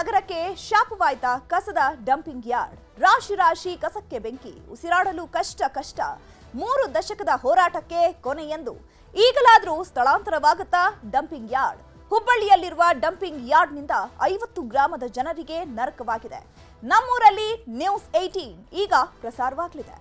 ನಗರಕ್ಕೆ ಶಾಪವಾಯ್ತಾ ಕಸದ dumping yard. ರಾಶಿ ರಾಶಿ ಕಸಕ್ಕೆ ಬೆಂಕಿ, ಉಸಿರಾಡಲು ಕಷ್ಟ. 3 ದಶಕದ ಹೋರಾಟಕ್ಕೆ ಕೊನೆ ಎಂದು ಈಗಲಾದರೂ ಸ್ಥಳಾಂತರವಾಗುತ್ತಾ ಡಂಪಿಂಗ್ ಯಾರ್ಡ್. ಹುಬ್ಬಳ್ಳಿಯಲ್ಲಿರುವ ಡಂಪಿಂಗ್ ಯಾರ್ಡ್ನಿಂದ 50 ಗ್ರಾಮದ ಜನರಿಗೆ ನರಕವಾಗಿದೆ. ನಮ್ಮೂರಲ್ಲಿ ನ್ಯೂಸ್ 18 ಈಗ ಪ್ರಸಾರವಾಗಲಿದೆ.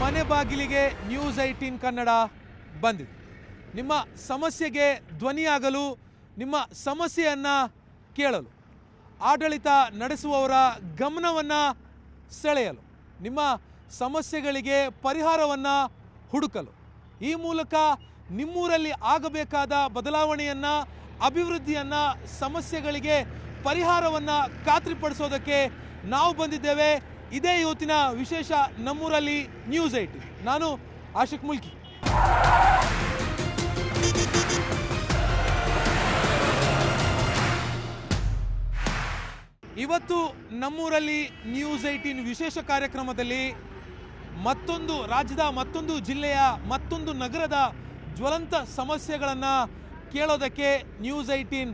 ಮನೆ ಬಾಗಿಲಿಗೆ ನ್ಯೂಸ್ 18 ಕನ್ನಡ ಬಂದಿದೆ. ನಿಮ್ಮ ಸಮಸ್ಯೆಗೆ ಧ್ವನಿಯಾಗಲು, ನಿಮ್ಮ ಸಮಸ್ಯೆಯನ್ನು ಕೇಳಲು, ಆಡಳಿತ ನಡೆಸುವವರ ಗಮನವನ್ನು ಸೆಳೆಯಲು, ನಿಮ್ಮ ಸಮಸ್ಯೆಗಳಿಗೆ ಪರಿಹಾರವನ್ನು ಹುಡುಕಲು, ಈ ಮೂಲಕ ನಿಮ್ಮೂರಲ್ಲಿ ಆಗಬೇಕಾದ ಬದಲಾವಣೆಯನ್ನು, ಅಭಿವೃದ್ಧಿಯನ್ನು, ಸಮಸ್ಯೆಗಳಿಗೆ ಪರಿಹಾರವನ್ನು ಖಾತ್ರಿಪಡಿಸೋದಕ್ಕೆ ನಾವು ಬಂದಿದ್ದೇವೆ. ಇದೇ ಇವತ್ತಿನ ವಿಶೇಷ ನಮ್ಮೂರಲ್ಲಿ ನ್ಯೂಸ್ 18. ನಾನು ಆಶಿಕ್ ಮುಲ್ಕಿ. ಇವತ್ತು ನಮ್ಮೂರಲ್ಲಿ ನ್ಯೂಸ್ 18 ವಿಶೇಷ ಕಾರ್ಯಕ್ರಮದಲ್ಲಿ ಮತ್ತೊಂದು ರಾಜ್ಯದ, ಮತ್ತೊಂದು ಜಿಲ್ಲೆಯ, ಮತ್ತೊಂದು ನಗರದ ಜ್ವಲಂತ ಸಮಸ್ಯೆಗಳನ್ನು ಕೇಳೋದಕ್ಕೆ ನ್ಯೂಸ್ 18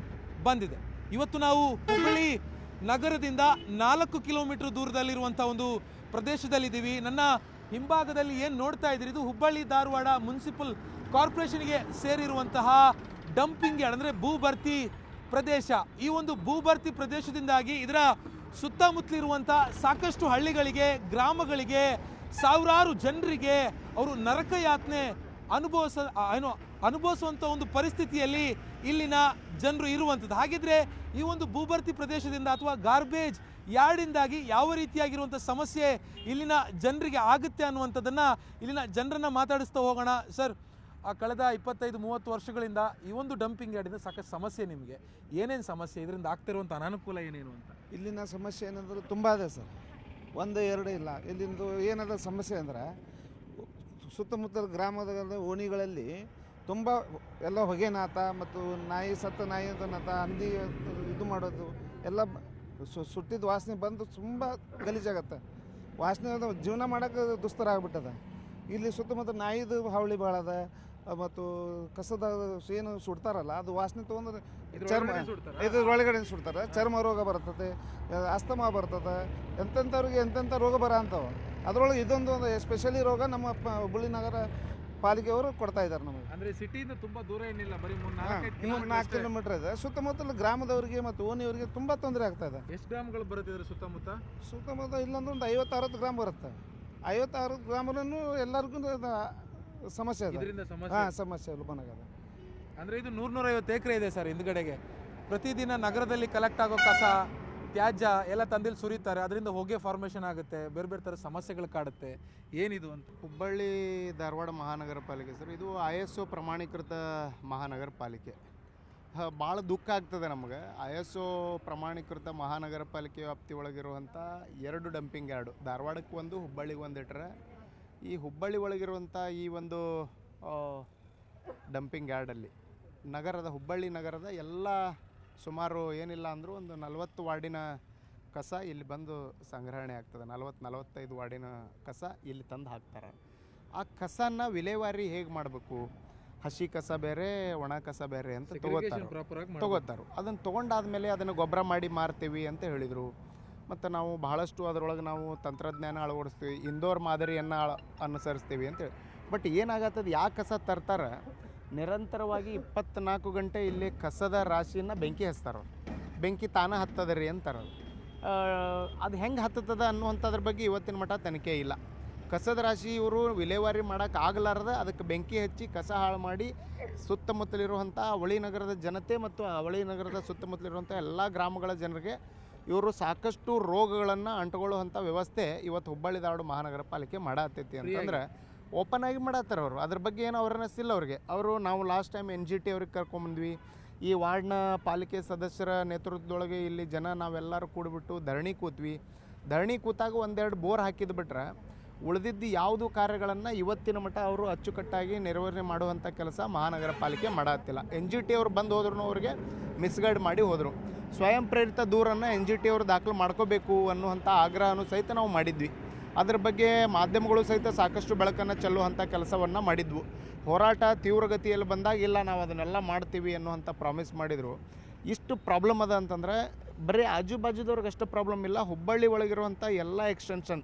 ಬಂದಿದೆ. ಇವತ್ತು ನಾವು ಹುಬ್ಬಳ್ಳಿ ನಗರದಿಂದ 4 ಕಿಲೋಮೀಟರ್ ದೂರದಲ್ಲಿರುವಂಥ ಒಂದು ಪ್ರದೇಶದಲ್ಲಿದ್ದೀವಿ. ನನ್ನ ಹಿಂಭಾಗದಲ್ಲಿ ಏನು ನೋಡ್ತಾ ಇದ್ದೀರಿ, ಇದು ಹುಬ್ಬಳ್ಳಿ ಧಾರವಾಡ ಮುನ್ಸಿಪಲ್ ಕಾರ್ಪೊರೇಷನ್ಗೆ ಸೇರಿರುವಂತಹ ಡಂಪಿಂಗ್ ಯಾರ್ಡ್, ಅಂದರೆ ಭೂಭರ್ತಿ ಪ್ರದೇಶ. ಈ ಒಂದು ಭೂಭರ್ತಿ ಪ್ರದೇಶದಿಂದಾಗಿ ಇದರ ಸುತ್ತಮುತ್ತಲಿರುವಂಥ ಸಾಕಷ್ಟು ಹಳ್ಳಿಗಳಿಗೆ, ಗ್ರಾಮಗಳಿಗೆ, ಸಾವಿರಾರು ಜನರಿಗೆ ಅವರು ನರಕ ಯಾತನೆ ಅನುಭವಿಸುವಂಥ ಒಂದು ಪರಿಸ್ಥಿತಿಯಲ್ಲಿ ಇಲ್ಲಿನ ಜನರು ಇರುವಂಥದ್ದು. ಹಾಗಿದ್ರೆ ಈ ಒಂದು ಭೂಭರ್ತಿ ಪ್ರದೇಶದಿಂದ ಅಥವಾ ಗಾರ್ಬೇಜ್ ಯಾರ್ಡಿಂದಾಗಿ ಯಾವ ರೀತಿಯಾಗಿರುವಂಥ ಸಮಸ್ಯೆ ಇಲ್ಲಿನ ಜನರಿಗೆ ಆಗುತ್ತೆ ಅನ್ನುವಂಥದ್ದನ್ನು ಇಲ್ಲಿನ ಜನರನ್ನು ಮಾತಾಡಿಸ್ತಾ ಹೋಗೋಣ. ಸರ್, ಕಳೆದ 25-30 ವರ್ಷಗಳಿಂದ ಈ ಒಂದು ಡಂಪಿಂಗ್ ಯಾರ್ಡಿಂದ ಸಾಕಷ್ಟು ಸಮಸ್ಯೆ, ನಿಮಗೆ ಏನೇನು ಸಮಸ್ಯೆ, ಇದರಿಂದ ಆಗ್ತಿರುವಂಥ ಅನಾನುಕೂಲ ಏನೇನು ಅಂತ? ಇಲ್ಲಿನ ಸಮಸ್ಯೆ ಏನಂದ್ರೆ ತುಂಬ ಇದೆ ಸರ್, 1-2 ಇಲ್ಲ. ಇಲ್ಲಿಂದು ಏನದ ಸಮಸ್ಯೆ ಅಂದರೆ ಸುತ್ತಮುತ್ತಲ ಗ್ರಾಮದ ಓಣಿಗಳಲ್ಲಿ ತುಂಬ ಎಲ್ಲ ಹೊಗೆನಾಥ ಮತ್ತು ನಾಯಿ, ಸತ್ತ ನಾಯಿ ನಾಥ, ಹಂದಿ ಇದು ಮಾಡೋದು ಎಲ್ಲ ಸುಟ್ಟಿದ ವಾಸನೆ ಬಂದು ತುಂಬ ಗಲೀಜಾಗತ್ತೆ. ವಾಸನೆ ಜೀವನ ಮಾಡೋಕ್ಕೆ ದುಸ್ತರ ಆಗ್ಬಿಟ್ಟದ. ಇಲ್ಲಿ ಸುತ್ತಮುತ್ತ ನಾಯಿದು ಹಾವಳಿ ಭಾಳ ಅದ ಮತ್ತು ಕಸದ ಏನು ಸುಡ್ತಾರಲ್ಲ ಅದು ವಾಸನೆ ತೊಗೊಂಡ್ರೆ ಚರ್ಮ ಇದ್ರೊಳಗಡೆ ಸುಡ್ತಾರೆ, ಚರ್ಮ ರೋಗ ಬರ್ತದೆ, ಅಸ್ತಮಾ ಬರ್ತದೆ, ಎಂತೆಂಥವ್ರಿಗೆ ಎಂತೆಂಥ ರೋಗ ಬರೋ ಅಂಥವು. ಅದರೊಳಗೆ ಇದೊಂದು ಎಸ್ಪೆಷಲಿ ರೋಗ ನಮ್ಮ ಹುಬ್ಬಳ್ಳಿ ನಗರ ಪಾಲಿಕೆಯವರು ಕೊಡ್ತಾ ಇದ್ದಾರೆ ನಮಗೆ. ಅಂದರೆ ಸಿಟಿಯಿಂದ ತುಂಬ ದೂರ ಏನಿಲ್ಲ, ಬರೀ 4 ಕಿಲೋಮೀಟರ್ ಇದೆ. ಸುತ್ತಮುತ್ತಲ ಗ್ರಾಮದವರಿಗೆ ಮತ್ತು ಓಣಿಯವರಿಗೆ ತುಂಬ ತೊಂದರೆ ಆಗ್ತಾ ಇದೆ. ಎಷ್ಟು ಗ್ರಾಮಗಳು ಬರುತ್ತಿದ್ದಾರೆ ಸುತ್ತಮುತ್ತ? ಇಲ್ಲೊಂದು 50-60 ಗ್ರಾಮ ಬರುತ್ತೆ. 50-60 ಗ್ರಾಮವನ್ನು ಎಲ್ಲರಿಗೂ ಸಮಸ್ಯೆ ಇದೆ. ಇದರಿಂದ ಸಮಸ್ಯೆ ಹಾಂ, ಸಮಸ್ಯೆ ಉಲ್ಬಣಗದ. ಅಂದರೆ ಇದು 100-150 ಎಕರೆ ಇದೆ ಸರ್ ಹಿಂದ್ಗಡೆಗೆ. ಪ್ರತಿದಿನ ನಗರದಲ್ಲಿ ಕಲೆಕ್ಟ್ ಆಗೋ ಕಸ ತ್ಯಾಜ್ಯ ಎಲ್ಲ ತಂದಿಲ್ಲಿ ಸುರಿತಾರೆ, ಅದರಿಂದ ಹೊಗೆ ಫಾರ್ಮೇಷನ್ ಆಗುತ್ತೆ, ಬೇರೆ ಬೇರೆ ಥರ ಸಮಸ್ಯೆಗಳು ಕಾಡುತ್ತೆ. ಏನಿದು ಅಂತ? ಹುಬ್ಬಳ್ಳಿ ಧಾರವಾಡ ಮಹಾನಗರ ಪಾಲಿಕೆ ಸರ್, ಇದು ISO ಪ್ರಮಾಣೀಕೃತ ಮಹಾನಗರ ಪಾಲಿಕೆ. ಭಾಳ ದುಃಖ ಆಗ್ತದೆ ನಮಗೆ. ISO ಪ್ರಮಾಣೀಕೃತ ಮಹಾನಗರ ಪಾಲಿಕೆ ವ್ಯಾಪ್ತಿ ಒಳಗಿರುವಂಥ 2 ಡಂಪಿಂಗ್ ಯಾರ್ಡು, ಧಾರವಾಡಕ್ಕೆ ಒಂದು, ಹುಬ್ಬಳ್ಳಿಗೆ ಒಂದು ಇಟ್ಟರೆ, ಈ ಹುಬ್ಬಳ್ಳಿ ಒಳಗಿರುವಂಥ ಈ ಒಂದು ಡಂಪಿಂಗ್ ಯಾರ್ಡಲ್ಲಿ ಹುಬ್ಬಳ್ಳಿ ನಗರದ ಎಲ್ಲ ಸುಮಾರು ಏನಿಲ್ಲ ಅಂದರೂ ಒಂದು 40 ವಾರ್ಡಿನ ಕಸ ಇಲ್ಲಿ ಬಂದು ಸಂಗ್ರಹಣೆ ಆಗ್ತದೆ. 40-45 ವಾರ್ಡಿನ ಕಸ ಇಲ್ಲಿ ತಂದು ಹಾಕ್ತಾರೆ. ಆ ಕಸನ ವಿಲೇವಾರಿ ಹೇಗೆ ಮಾಡಬೇಕು, ಹಸಿ ಕಸ ಬೇರೆ, ಒಣ ಕಸ ಬೇರೆ ಅಂತ ತಗೋತಾರೆ. ಅದನ್ನು ತೊಗೊಂಡಾದ್ಮೇಲೆ ಅದನ್ನು ಗೊಬ್ಬರ ಮಾಡಿ ಮಾರ್ತೀವಿ ಅಂತ ಹೇಳಿದರು. ಮತ್ತು ನಾವು ಬಹಳಷ್ಟು ಅದರೊಳಗೆ ನಾವು ತಂತ್ರಜ್ಞಾನ ಅಳವಡಿಸ್ತೀವಿ, ಇಂದೋರ್ ಮಾದರಿಯನ್ನು ಅನುಸರಿಸ್ತೀವಿ ಅಂತೇಳಿ. ಬಟ್ ಏನಾಗತ್ತದ, ಯಾವ ಕಸ ತರ್ತಾರೆ ನಿರಂತರವಾಗಿ 24 ಗಂಟೆ ಇಲ್ಲಿ ಕಸದ ರಾಶಿಯನ್ನು ಬೆಂಕಿ ಹಚ್ತಾರೆ. ಬೆಂಕಿ ತಾನೇ ಹತ್ತದ ರೀ ಅಂತಾರೆ. ಅದು ಹೆಂಗೆ ಹತ್ತದ ಅನ್ನುವಂಥದ್ರ ಬಗ್ಗೆ ಇವತ್ತಿನ ಮಟ್ಟ ತನಿಖೆ ಇಲ್ಲ. ಕಸದ ರಾಶಿ ಇವರು ವಿಲೇವಾರಿ ಮಾಡೋಕ್ಕೆ ಆಗಲಾರ್ದ ಅದಕ್ಕೆ ಬೆಂಕಿ ಹಚ್ಚಿ ಕಸ ಹಾಳು ಮಾಡಿ ಸುತ್ತಮುತ್ತಲಿರುವಂಥ ಅವಳಿ ನಗರದ ಜನತೆ ಮತ್ತು ಅವಳಿ ನಗರದ ಸುತ್ತಮುತ್ತಲಿರುವಂಥ ಎಲ್ಲ ಗ್ರಾಮಗಳ ಜನರಿಗೆ ಇವರು ಸಾಕಷ್ಟು ರೋಗಗಳನ್ನು ಅಂಟುಕೊಳ್ಳುವಂಥ ವ್ಯವಸ್ಥೆ ಇವತ್ತು ಹುಬ್ಬಳ್ಳಿ ಧಾರವಾಡ ಮಹಾನಗರ ಪಾಲಿಕೆ ಮಾಡತ್ತೈತಿ ಅಂತಂದ್ರೆ ಓಪನ್ ಆಗಿ ಮಾಡತ್ತಾರೆ ಅವರು. ಅದ್ರ ಬಗ್ಗೆ ಏನು ಅವೇರ್ನೆಸ್ ಇಲ್ಲ ಅವ್ರಿಗೆ. ನಾವು ಲಾಸ್ಟ್ ಟೈಮ್ NGT ಅವ್ರಿಗೆ ಕರ್ಕೊಂಬಂದ್ವಿ. ಈ ವಾರ್ಡ್ನ ಪಾಲಿಕೆ ಸದಸ್ಯರ ನೇತೃತ್ವದೊಳಗೆ ಇಲ್ಲಿ ನಾವೆಲ್ಲರೂ ಕೂಡಿಬಿಟ್ಟು ಧರಣಿ ಕೂತ್ವಿ. ಧರಣಿ ಕೂತಾಗ 1-2 ಬೋರ್ ಹಾಕಿದ್ದು ಬಿಟ್ರೆ ಉಳಿದಿದ್ದು ಯಾವುದು ಕಾರ್ಯಗಳನ್ನು ಇವತ್ತಿನ ಮಟ್ಟ ಅವರು ಅಚ್ಚುಕಟ್ಟಾಗಿ ನಿರ್ವಹಣೆ ಮಾಡುವಂಥ ಕೆಲಸ ಮಹಾನಗರ ಪಾಲಿಕೆ ಮಾಡತ್ತಿಲ್ಲ. NGT ಅವರು ಬಂದು ಹೋದ್ರೂ ಅವ್ರಿಗೆ ಮಿಸ್ಗೈಡ್ ಮಾಡಿ ಹೋದರು. ಸ್ವಯಂ ಪ್ರೇರಿತ ದೂರನ್ನು NGT ಅವರು ದಾಖಲು ಮಾಡ್ಕೋಬೇಕು ಅನ್ನುವಂಥ ಆಗ್ರಹನೂ ಸಹಿತ ನಾವು ಮಾಡಿದ್ವಿ. ಅದ್ರ ಬಗ್ಗೆ ಮಾಧ್ಯಮಗಳು ಸಹಿತ ಸಾಕಷ್ಟು ಬೆಳಕನ್ನು ಚೆಲ್ಲುವಂಥ ಕೆಲಸವನ್ನು ಮಾಡಿದ್ವು. ಹೋರಾಟ ತೀವ್ರಗತಿಯಲ್ಲಿ ಬಂದಾಗ ಇಲ್ಲ ನಾವು ಅದನ್ನೆಲ್ಲ ಮಾಡ್ತೀವಿ ಅನ್ನುವಂಥ ಪ್ರಾಮಿಸ್ ಮಾಡಿದರು. ಇಷ್ಟು ಪ್ರಾಬ್ಲಮ್ ಅದ ಅಂತಂದರೆ ಬರೀ ಆಜು ಬಾಜುದವ್ರಿಗೆ ಅಷ್ಟು ಪ್ರಾಬ್ಲಮ್ ಇಲ್ಲ, ಹುಬ್ಬಳ್ಳಿ ಒಳಗಿರುವಂಥ ಎಲ್ಲ ಎಕ್ಸ್ಟೆನ್ಷನ್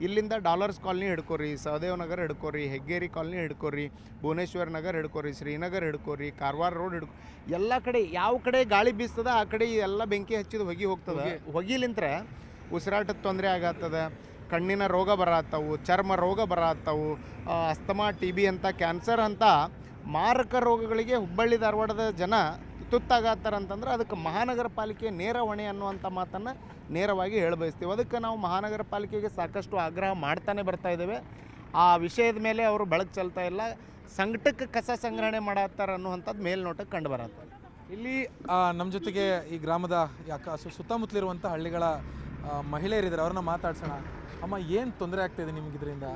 ಇಲ್ಲಿಂದ ಡಾಲರ್ಸ್ ಕಾಲನಿ ಹಿಡ್ಕೋರಿ, ಸಹದೇವ್ ನಗರ್ ಹಿಡ್ಕೋರಿ, ಹೆಗ್ಗೇರಿ ಕಾಲನಿ ಹಿಡ್ಕೋರಿ, ಭುವನೇಶ್ವರ ನಗರ್ ಹಿಡ್ಕೋರಿ, ಶ್ರೀನಗರ್ ಹಿಡ್ಕೋರಿ, ಕಾರವಾರ ರೋಡ್ ಎಲ್ಲ ಕಡೆ ಯಾವ ಕಡೆ ಗಾಳಿ ಬೀಸ್ತದ ಆ ಕಡೆ ಎಲ್ಲ ಬೆಂಕಿ ಹಚ್ಚಿದ ಹೊಗೆ ಹೋಗ್ತದೆ. ಹೊಗಿಲಿಂತ್ರ ಉಸಿರಾಟದ ತೊಂದರೆ ಆಗತ್ತದ, ಕಣ್ಣಿನ ರೋಗ ಬರತ್ತವು, ಚರ್ಮ ರೋಗ ಬರತ್ತವು, ಅಸ್ತಮಾ, TB ಅಂತ ಕ್ಯಾನ್ಸರ್ ಅಂತ ಮಾರಕ ರೋಗಗಳಿಗೆ ಹುಬ್ಬಳ್ಳಿ ಧಾರವಾಡದ ಜನ ತುತ್ತಾಗತ್ತಾರಂತಂದ್ರೆ ಅದಕ್ಕೆ ಮಹಾನಗರ ಪಾಲಿಕೆ ನೇರ ಹೊಣೆ ಅನ್ನುವಂಥ ಮಾತನ್ನು ನೇರವಾಗಿ ಹೇಳಬಯಸ್ತೀವಿ. ಅದಕ್ಕೆ ನಾವು ಮಹಾನಗರ ಪಾಲಿಕೆಗೆ ಸಾಕಷ್ಟು ಆಗ್ರಹ ಮಾಡ್ತಾನೆ ಬರ್ತಾ ಇದ್ದೇವೆ. ಆ ವಿಷಯದ ಮೇಲೆ ಅವರು ಬೆಳಕು ಚೆಲ್ತಾ ಇಲ್ಲ. ಸಂಕಟಕ್ಕೆ ಕಸ ಸಂಗ್ರಹಣೆ ಮಾಡತ್ತಾರ ಅನ್ನುವಂಥದ್ದು ಮೇಲ್ನೋಟಕ್ಕೆ ಕಂಡು ಬರತ್ತೆ. ಇಲ್ಲಿ ನಮ್ಮ ಜೊತೆಗೆ ಈ ಗ್ರಾಮದ ಸುತ್ತಮುತ್ತಲಿರುವಂಥ ಹಳ್ಳಿಗಳ ಮಹಿಳೆಯರಿದ್ದಾರೆ, ಅವ್ರನ್ನ ಮಾತಾಡ್ಸೋಣ. ಅಮ್ಮ, ಏನು ತೊಂದರೆ ಆಗ್ತಾಯಿದೆ ನಿಮ್ಗೆ ಇದರಿಂದ?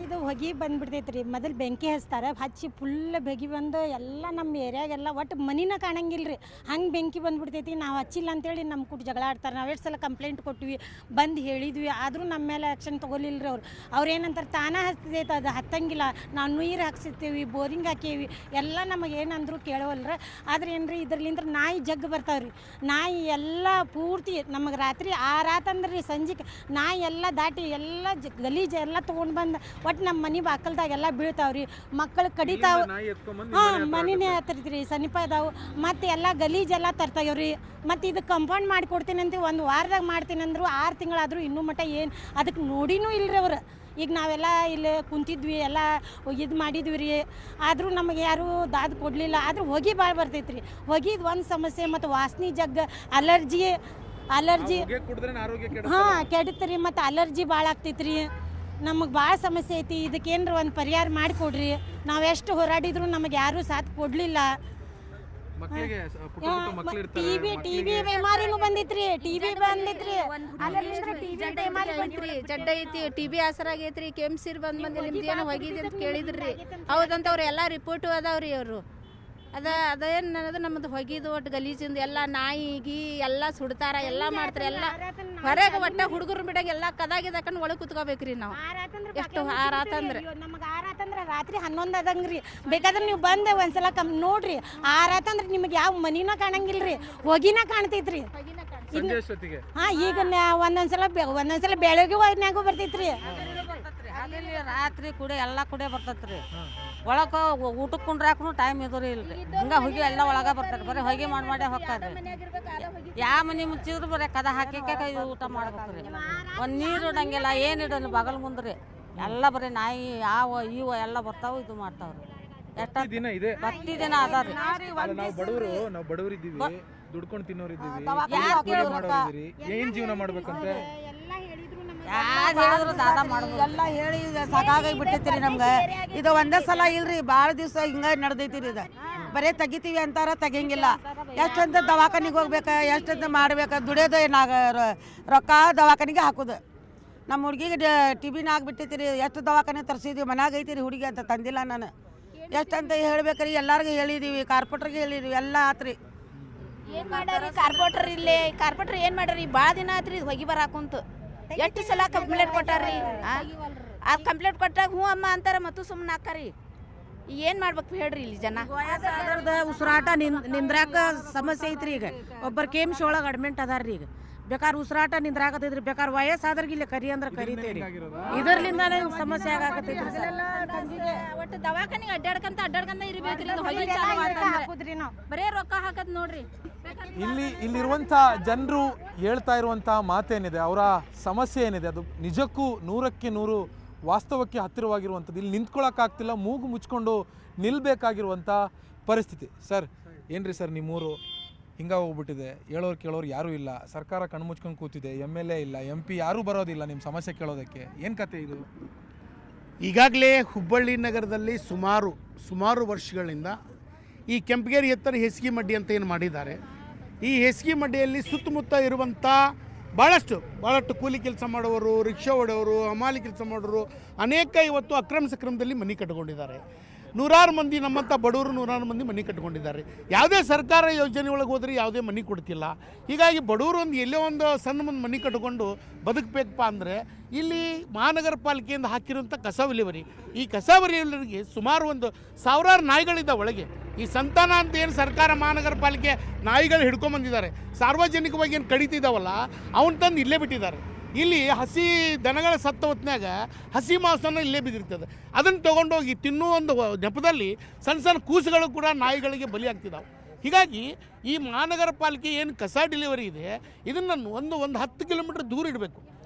ಇದು ಹೊಗೆ ಬಂದ್ಬಿಡ್ತೈತೆ ರೀ. ಮೊದಲು ಬೆಂಕಿ ಹಚ್ತಾರೆ, ಹಚ್ಚಿ ಫುಲ್ ಬೆಗಿ ಬಂದು ಎಲ್ಲ ನಮ್ಮ ಏರಿಯಾಗೆಲ್ಲ ಒಟ್ಟು ಮನಿನ ಕಾಣಂಗಿಲ್ಲ ರೀ, ಹಂಗೆ ಬೆಂಕಿ ಬಂದ್ಬಿಡ್ತೈತಿ. ನಾವು ಹಚ್ಚಿಲ್ಲ ಅಂತೇಳಿ ನಮ್ಮ ಕೂಡ ಜಗಳ ಆಡ್ತಾರೆ. ನಾವು ಎಷ್ಟು ಸಲ ಕಂಪ್ಲೇಂಟ್ ಕೊಟ್ವಿ, ಬಂದು ಹೇಳಿದ್ವಿ, ಆದರೂ ನಮ್ಮ ಮೇಲೆ ಆ್ಯಕ್ಷನ್ ತೊಗೊಲಿಲ್ಲ ರೀ ಅವ್ರು ಏನಂತಾರೆ, ತಾನೇ ಹಚ್ತೈತೆ, ಅದು ಹತ್ತಂಗಿಲ್ಲ, ನಾವು ನೀರು ಹಾಕ್ಸಿರ್ತೀವಿ, ಬೋರಿಂಗ್ ಹಾಕೀವಿ, ಎಲ್ಲ ನಮಗೆ ಏನಂದ್ರು ಕೇಳವಲ್ರ. ಆದ್ರೆ ಏನು ರೀ, ಇದ್ರಲಿಂದ ನಾಯಿ ಜಗ್ಗು ಬರ್ತಾವೆ ರೀ. ನಾಯಿ ಎಲ್ಲ ಪೂರ್ತಿ ನಮಗೆ ರಾತ್ರಿ 6 ಆತಂದ್ರೆ ರೀ, ಸಂಜೆಗೆ ನಾಯಿ ಎಲ್ಲ ದಾಟಿ ಎಲ್ಲ ಗಲೀಜು ಎಲ್ಲ ತೊಗೊಂಡು ಬಂದು ಒಟ್ಟು ನಮ್ಮ ಮನೆ ಬಾಕಲ್ದಾಗೆಲ್ಲ ಬೀಳ್ತಾವ್ರಿ. ಮಕ್ಕಳು ಕಡಿತಾವೆ. ಹಾಂ, ಮನೆನೇ ಹತ್ತಿರ್ತೀರಿ, ಸಮೀಪ ಇದಾವೆ. ಮತ್ತು ಎಲ್ಲ ಗಲೀಜೆಲ್ಲ ತರ್ತಾವ್ರಿ. ಮತ್ತು ಇದು ಕಂಪೌಂಡ್ ಮಾಡಿ ಕೊಡ್ತೀನಿ ಅಂತ 1 ವಾರದಾಗ ಮಾಡ್ತೀನಿ ಅಂದರು. 6 ತಿಂಗಳಾದರೂ ಇನ್ನೂ ಮಟ್ಟ ಏನು ಅದಕ್ಕೆ ನೋಡಿನೂ ಇಲ್ಲರಿ ಅವ್ರು. ಈಗ ನಾವೆಲ್ಲ ಇಲ್ಲಿ ಕುಂತಿದ್ವಿ, ಎಲ್ಲ ಇದು ಮಾಡಿದ್ವಿ ರೀ, ಆದರೂ ನಮಗೆ ಯಾರೂ ದಾದು ಕೊಡಲಿಲ್ಲ. ಆದರೂ ಹೊಗೆ ಭಾಳ ಬರ್ತೈತೆ ರೀ. ಹೊಗೆದು ಒಂದು ಸಮಸ್ಯೆ, ಮತ್ತು ವಾಸನೆ ಜಗ್ಗ, ಅಲರ್ಜಿ ಹಾಂ ಕೆಡುತ್ತೆ ಮತ್ತು ಅಲರ್ಜಿ ಭಾಳ ಆಗ್ತೈತೆ ರೀ. ನಮಗೆ ಭಾಳ ಸಮಸ್ಯೆ ಐತಿ. ಇದಕ್ಕೇನ್ರ ಒಂದು ಪರಿಹಾರ ಮಾಡಿಕೊಡ್ರಿ. ನಾವೆಷ್ಟು ಹೋರಾಡಿದ್ರು ನಮಗೆ ಯಾರೂ ಸಾಥ್ ಕೊಡಲಿಲ್ಲ. ಟಿಬಿ ಬಿಮಾರಿನೂ ಬಂದಿತ್ರಿ. ಟಿಬಿ ಬಂದಿತ್ರಿ, ಜಡ್ಡ ಐತಿ, TB ಹೆಸರಾಗೈತ್ರಿ, ಕೆಮ್ಸಿರ್ ಬಂದು ನಿಮ್ದು ಏನೋ ಹೋಗಿದೆ ಅಂತ ಕೇಳಿದ್ರಿ. ಹೌದಂತ ಅವ್ರು ಎಲ್ಲ ರಿಪೋರ್ಟು ಅದಾವ್ರಿ. ಅವರು ಅದೇನು ಅನ್ನೋದು ನಮ್ಮದು ಹೊಗಿದು ಒಟ್ಟು ಗಲೀಜಿಂದ ಎಲ್ಲ ನಾಯಿಗಿ ಎಲ್ಲ ಸುಡ್ತಾರ, ಎಲ್ಲ ಮಾಡ್ತಾರೆ. ಎಲ್ಲ ಹೊರಗೆ ಒಟ್ಟ ಹುಡುಗರು ಬಿಡಾಗ ಎಲ್ಲ ಕದಾಗಿದಕ್ಕಂಡು ಒಳಗೆ ಕುತ್ಕೋಬೇಕ್ರಿ ನಾವು. ಎಷ್ಟು 6 ಆತಂದ್ರೆ ನಮಗೆ 6 ಆತಂದ್ರೆ ರಾತ್ರಿ 11 ಅದಂಗ್ರಿ. ಬೇಕಾದ್ರೆ ನೀವು ಬಂದು ಒಂದ್ಸಲ ನೋಡ್ರಿ. 6 ಆತಂದ್ರೆ ನಿಮಗೆ ಯಾವ ಮನಿನ ಕಾಣಂಗಿಲ್ಲ ರೀ, ಹೊಗಿನ ಕಾಣ್ತೈತ್ರಿ. ಹಾಂ, ಈಗ ಒಂದೊಂದ್ಸಲ ಬೆಳಗ್ಗೆ ಹೊರನ್ಯಾಗೂ ಬರ್ತೈತ್ರಿ. ಅಲ್ಲಿ ರಾತ್ರಿ ಕೂಡ ಎಲ್ಲ ಕೂಡ ಬರ್ತೈತ್ರಿ. ಒಳಗೆ ಊಟಕ್ಕೆ ಕುಂಡ್ರಾಕೂ ಟೈಮ್ ಇದ್ರಿ ಇಲ್ರಿ. ಹಂಗೆ ಹೊಗೆ ಎಲ್ಲ ಒಳಗೆ ಬರ್ತಾರೆ. ಬರೀ ಹೊಗೆ ಮಾಡಿ ಹೋಗ್ತಾರ್ರಿ. ಯಾವ ಮನೆ ಮುಚ್ಚಿದ್ರು ಬರೀ ಕದ ಹಾಕಿ ಊಟ ಮಾಡ್ಬೇಕ್ರಿ. ಒಂದು ನೀರು ಇಡಂಗಿಲ್ಲ, ಏನು ಇಡಲ್ಲ, ಬಗಲ್ ಮುಂದ್ರಿ ಎಲ್ಲ ಬರೀ ನಾಯಿ ಆವ ಇವ ಎಲ್ಲ ಬರ್ತಾವ ಇದು ಮಾಡ್ತಾವ್ರಿ ಎಷ್ಟ ದಿನ ಇದೆ ಪ್ರತಿದಿನ ಅದಾವ್ರಿ ನಾವು ಬಡವರಿದ್ದೀವಿ, ದುಡ್ಕೊಂಡು ತಿನ್ನೋರಿದ್ದೀವಿ, ಯಾಕ್ ಕೂಲಿ ಮಾಡೋರಿದ್ದೀರಿ, ಏನ್ ಜೀವನ ಮಾಡ್ಬೇಕಂತೆ ಯಾರು ಹೇಳಿದ್ರು ದಾದ ಮಾಡ್ಬೋದು. ಎಲ್ಲ ಹೇಳಿ ಸಾಕಾಗಿ ಬಿಟ್ಟೈತಿರಿ ನಮ್ಗೆ. ಇದು ಒಂದೇ ಸಲ ಇಲ್ರಿ, ಭಾಳ ದಿವಸ ಹಿಂಗ ನಡೆದೈತಿರಿ. ಇದು ಬರೀ ತೆಗಿತೀವಿ ಅಂತಾರ ತೆಗಿಯಂಗಿಲ್ಲ. ಎಷ್ಟಂತ ದವಾಖಾನಿಗೆ ಹೋಗ್ಬೇಕು, ಎಷ್ಟಂತ ಮಾಡ್ಬೇಕು, ದುಡಿಯೋದು ರೊಕ್ಕ ದವಾಖಾನಿಗೆ ಹಾಕೋದು. ನಮ್ಮ ಹುಡುಗಿಗೆ ಟಿಬಿನ ಆಗ್ಬಿಟ್ಟೈತಿರಿ. ಎಷ್ಟು ದವಾಖಾನೆ ತರಿಸಿದ್ವಿ, ಮನ್ಯಾಗ ಐತಿರಿ ಹುಡುಗಿ ಅಂತ ತಂದಿಲ್ಲ ನಾನು. ಎಷ್ಟಂತ ಹೇಳ್ಬೇಕ್ರಿ, ಎಲ್ಲರಿಗೂ ಹೇಳಿದೀವಿ, ಕಾರ್ಪೊರೇಟ್ರಿಗೆ ಹೇಳಿದೀವಿ, ಎಲ್ಲ ಆತ್ರಿ. ಏನು ಮಾಡ್ಯಾರಿ ಕಾರ್ಪೊರೇಟರ್? ಇಲ್ಲೇ ಕಾರ್ಪೊರೇಟರ್ ಏನು ಮಾಡ್ಯಾರಿ? ಭಾಳ ದಿನ ಆತ್ರಿ ಹೊಗಿ ಬರಾಕುಂತ. ಎಷ್ಟು ಸಲ ಕಂಪ್ಲೇಂಟ್ ಕೊಟ್ಟಾರ್ರಿ. ಆ ಕಂಪ್ಲೇಂಟ್ ಕೊಟ್ಟಾಗ ಹ್ಞೂ ಅಮ್ಮ ಅಂತಾರ ಮತ್ತು ಸುಮ್ಮನೆ ಹಾಕಾರಿ. ಏನು ಮಾಡ್ಬೇಕು ಹೇಳ್ರಿ ಇಲ್ಲಿ ಜನ? ಅದ್ರದ್ದು ಉಸಿರಾಟ ನಿಂದ್ರಾಕ ಸಮಸ್ಯೆ ಐತ್ರಿ. ಈಗ ಒಬ್ಬರು KMC ಒಳಗೆ ಅಡ್ಮಿಂಟ್ ಅದಾರ್ರಿ. ಈಗ ಬೇಕಾದ್ರೆ ಉಸಿರಾಟ ನಿಂದ್ರಾಕತೈತ್ರಿ. ಬೇಕಾದ್ರೆ ವಯಸ್ಸಾದ್ರಿಗೆ ಇಲ್ಲಿ ಕರಿ ಅಂದ್ರೆ ಕರಿತೇರಿ. ಇದರ್ಲಿಂದಾನೇ ಸಮಸ್ಯೆ ಆಗಾಕತೈತ್ರಿ. ಒಟ್ಟು ದವಾಖಾನಿಗೆ ಅಡ್ಡಾಡ್ಕಂತ ಇರ್ಬೇಕ್ರಿ. ಹೊಗಿ ಚಾಲು ಹಾಕುದ್ರಿ ನಾವು. ಬರೇ ರೊಕ್ಕ ಹಾಕದ್ ನೋಡ್ರಿ. ಇಲ್ಲಿರುವಂಥ ಜನರು ಹೇಳ್ತಾ ಇರುವಂಥ ಮಾತೇನಿದೆ, ಅವರ ಸಮಸ್ಯೆ ಏನಿದೆ, ಅದು ನಿಜಕ್ಕೂ 100ಕ್ಕೆ 100 ವಾಸ್ತವಕ್ಕೆ ಹತ್ತಿರವಾಗಿರುವಂಥದ್ದು. ಇಲ್ಲಿ ನಿಂತ್ಕೊಳ್ಳೋಕ್ಕಾಗ್ತಿಲ್ಲ, ಮೂಗು ಮುಚ್ಕೊಂಡು ನಿಲ್ಲಬೇಕಾಗಿರುವಂಥ ಪರಿಸ್ಥಿತಿ. ಸರ್ ಏನ್ರಿ ಸರ್, ನಿಮ್ಮೂರು ಹಿಂಗೆ ಹೋಗ್ಬಿಟ್ಟಿದೆ, ಹೇಳೋರು ಕೇಳೋರು ಯಾರೂ ಇಲ್ಲ, ಸರ್ಕಾರ ಕಣ್ಮುಚ್ಕೊಂಡು ಕೂತಿದೆ, MLA ಇಲ್ಲ, MP ಯಾರೂ ಬರೋದಿಲ್ಲ ನಿಮ್ಮ ಸಮಸ್ಯೆ ಕೇಳೋದಕ್ಕೆ, ಏನು ಕತೆ ಇದು? ಈಗಾಗಲೇ ಹುಬ್ಬಳ್ಳಿ ನಗರದಲ್ಲಿ ಸುಮಾರು ವರ್ಷಗಳಿಂದ ಈ ಕೆಂಪಗೇರಿ ಎತ್ತರ ಹೆಸ್ಗಿ ಮಡ್ಡಿ ಅಂತ ಏನು ಮಾಡಿದ್ದಾರೆ. ಈ ಹೆಸ್ಗಿ ಮಡ್ಡಿಯಲ್ಲಿ ಸುತ್ತಮುತ್ತ ಇರುವಂಥ ಭಾಳಷ್ಟು ಕೂಲಿ ಕೆಲಸ ಮಾಡೋರು, ರಿಕ್ಷಾ ಹೊಡೆಯೋರು, ಹಮಾಲಿ ಕೆಲಸ ಮಾಡೋರು ಅನೇಕ ಇವತ್ತು ಅಕ್ರಮ ಸಕ್ರಮದಲ್ಲಿ ಮನೆ ಕಟ್ಕೊಂಡಿದ್ದಾರೆ. ನೂರಾರು ಮಂದಿ ನಮ್ಮಂಥ ಬಡವರು ನೂರಾರು ಮಂದಿ ಮನೆ ಕಟ್ಕೊಂಡಿದ್ದಾರೆ. ಯಾವುದೇ ಸರ್ಕಾರ ಯೋಜನೆ ಒಳಗೆ ಹೋದರೆ ಯಾವುದೇ ಮನೆ ಕೊಡ್ತಿಲ್ಲ. ಹೀಗಾಗಿ ಬಡವರು ಎಲ್ಲೋ ಒಂದು ಸಣ್ಣ ಒಂದು ಮನೆ ಕಟ್ಕೊಂಡು ಬದುಕಬೇಕಪ್ಪ ಅಂದರೆ ಇಲ್ಲಿ ಮಹಾನಗರ ಪಾಲಿಕೆಯಿಂದ ಹಾಕಿರುವಂಥ ಕಸ ವಿಲೇವಾರಿ, ಈ ಕಸ ವಿಲೇವಾರಿಗೆ ಸುಮಾರು ಒಂದು 1000 ನಾಯಿಗಳಿದ್ದಾವೆ ಒಳಗೆ. ಈ ಸಂತಾನ ಅಂತ ಏನು ಸರ್ಕಾರ ಮಹಾನಗರ ಪಾಲಿಕೆ ನಾಯಿಗಳು ಹಿಡ್ಕೊಂಬಂದಿದ್ದಾರೆ, ಸಾರ್ವಜನಿಕವಾಗಿ ಏನು ಕಡಿತಿದ್ದಾವಲ್ಲ ಅವನ್ನ ತಂದು ಇಲ್ಲೇ ಬಿಟ್ಟಿದ್ದಾರೆ. ಇಲ್ಲಿ ಹಸಿ ದನಗಳ ಸತ್ತ ಹೊತ್ನಾಗ ಹಸಿ ಮಾಂಸನ ಇಲ್ಲೇ ಬಿದ್ದಿರ್ತದೆ. ಅದನ್ನು ತೊಗೊಂಡೋಗಿ ತಿನ್ನುವ ಒಂದು ನೆಪದಲ್ಲಿ ಸಣ್ಣ ಕೂಸುಗಳು ಕೂಡ ನಾಯಿಗಳಿಗೆ ಬಲಿ ಆಗ್ತಿದ್ದಾವೆ. ಹೀಗಾಗಿ ಈ ಮಹಾನಗರ ಪಾಲಿಕೆ ಏನು ಕಸ ಡೆಲಿವರಿ ಇದೆ ಇದನ್ನು ಒಂದು 10 ಕಿಲೋಮೀಟರ್ ದೂರ ಇಡಬೇಕು.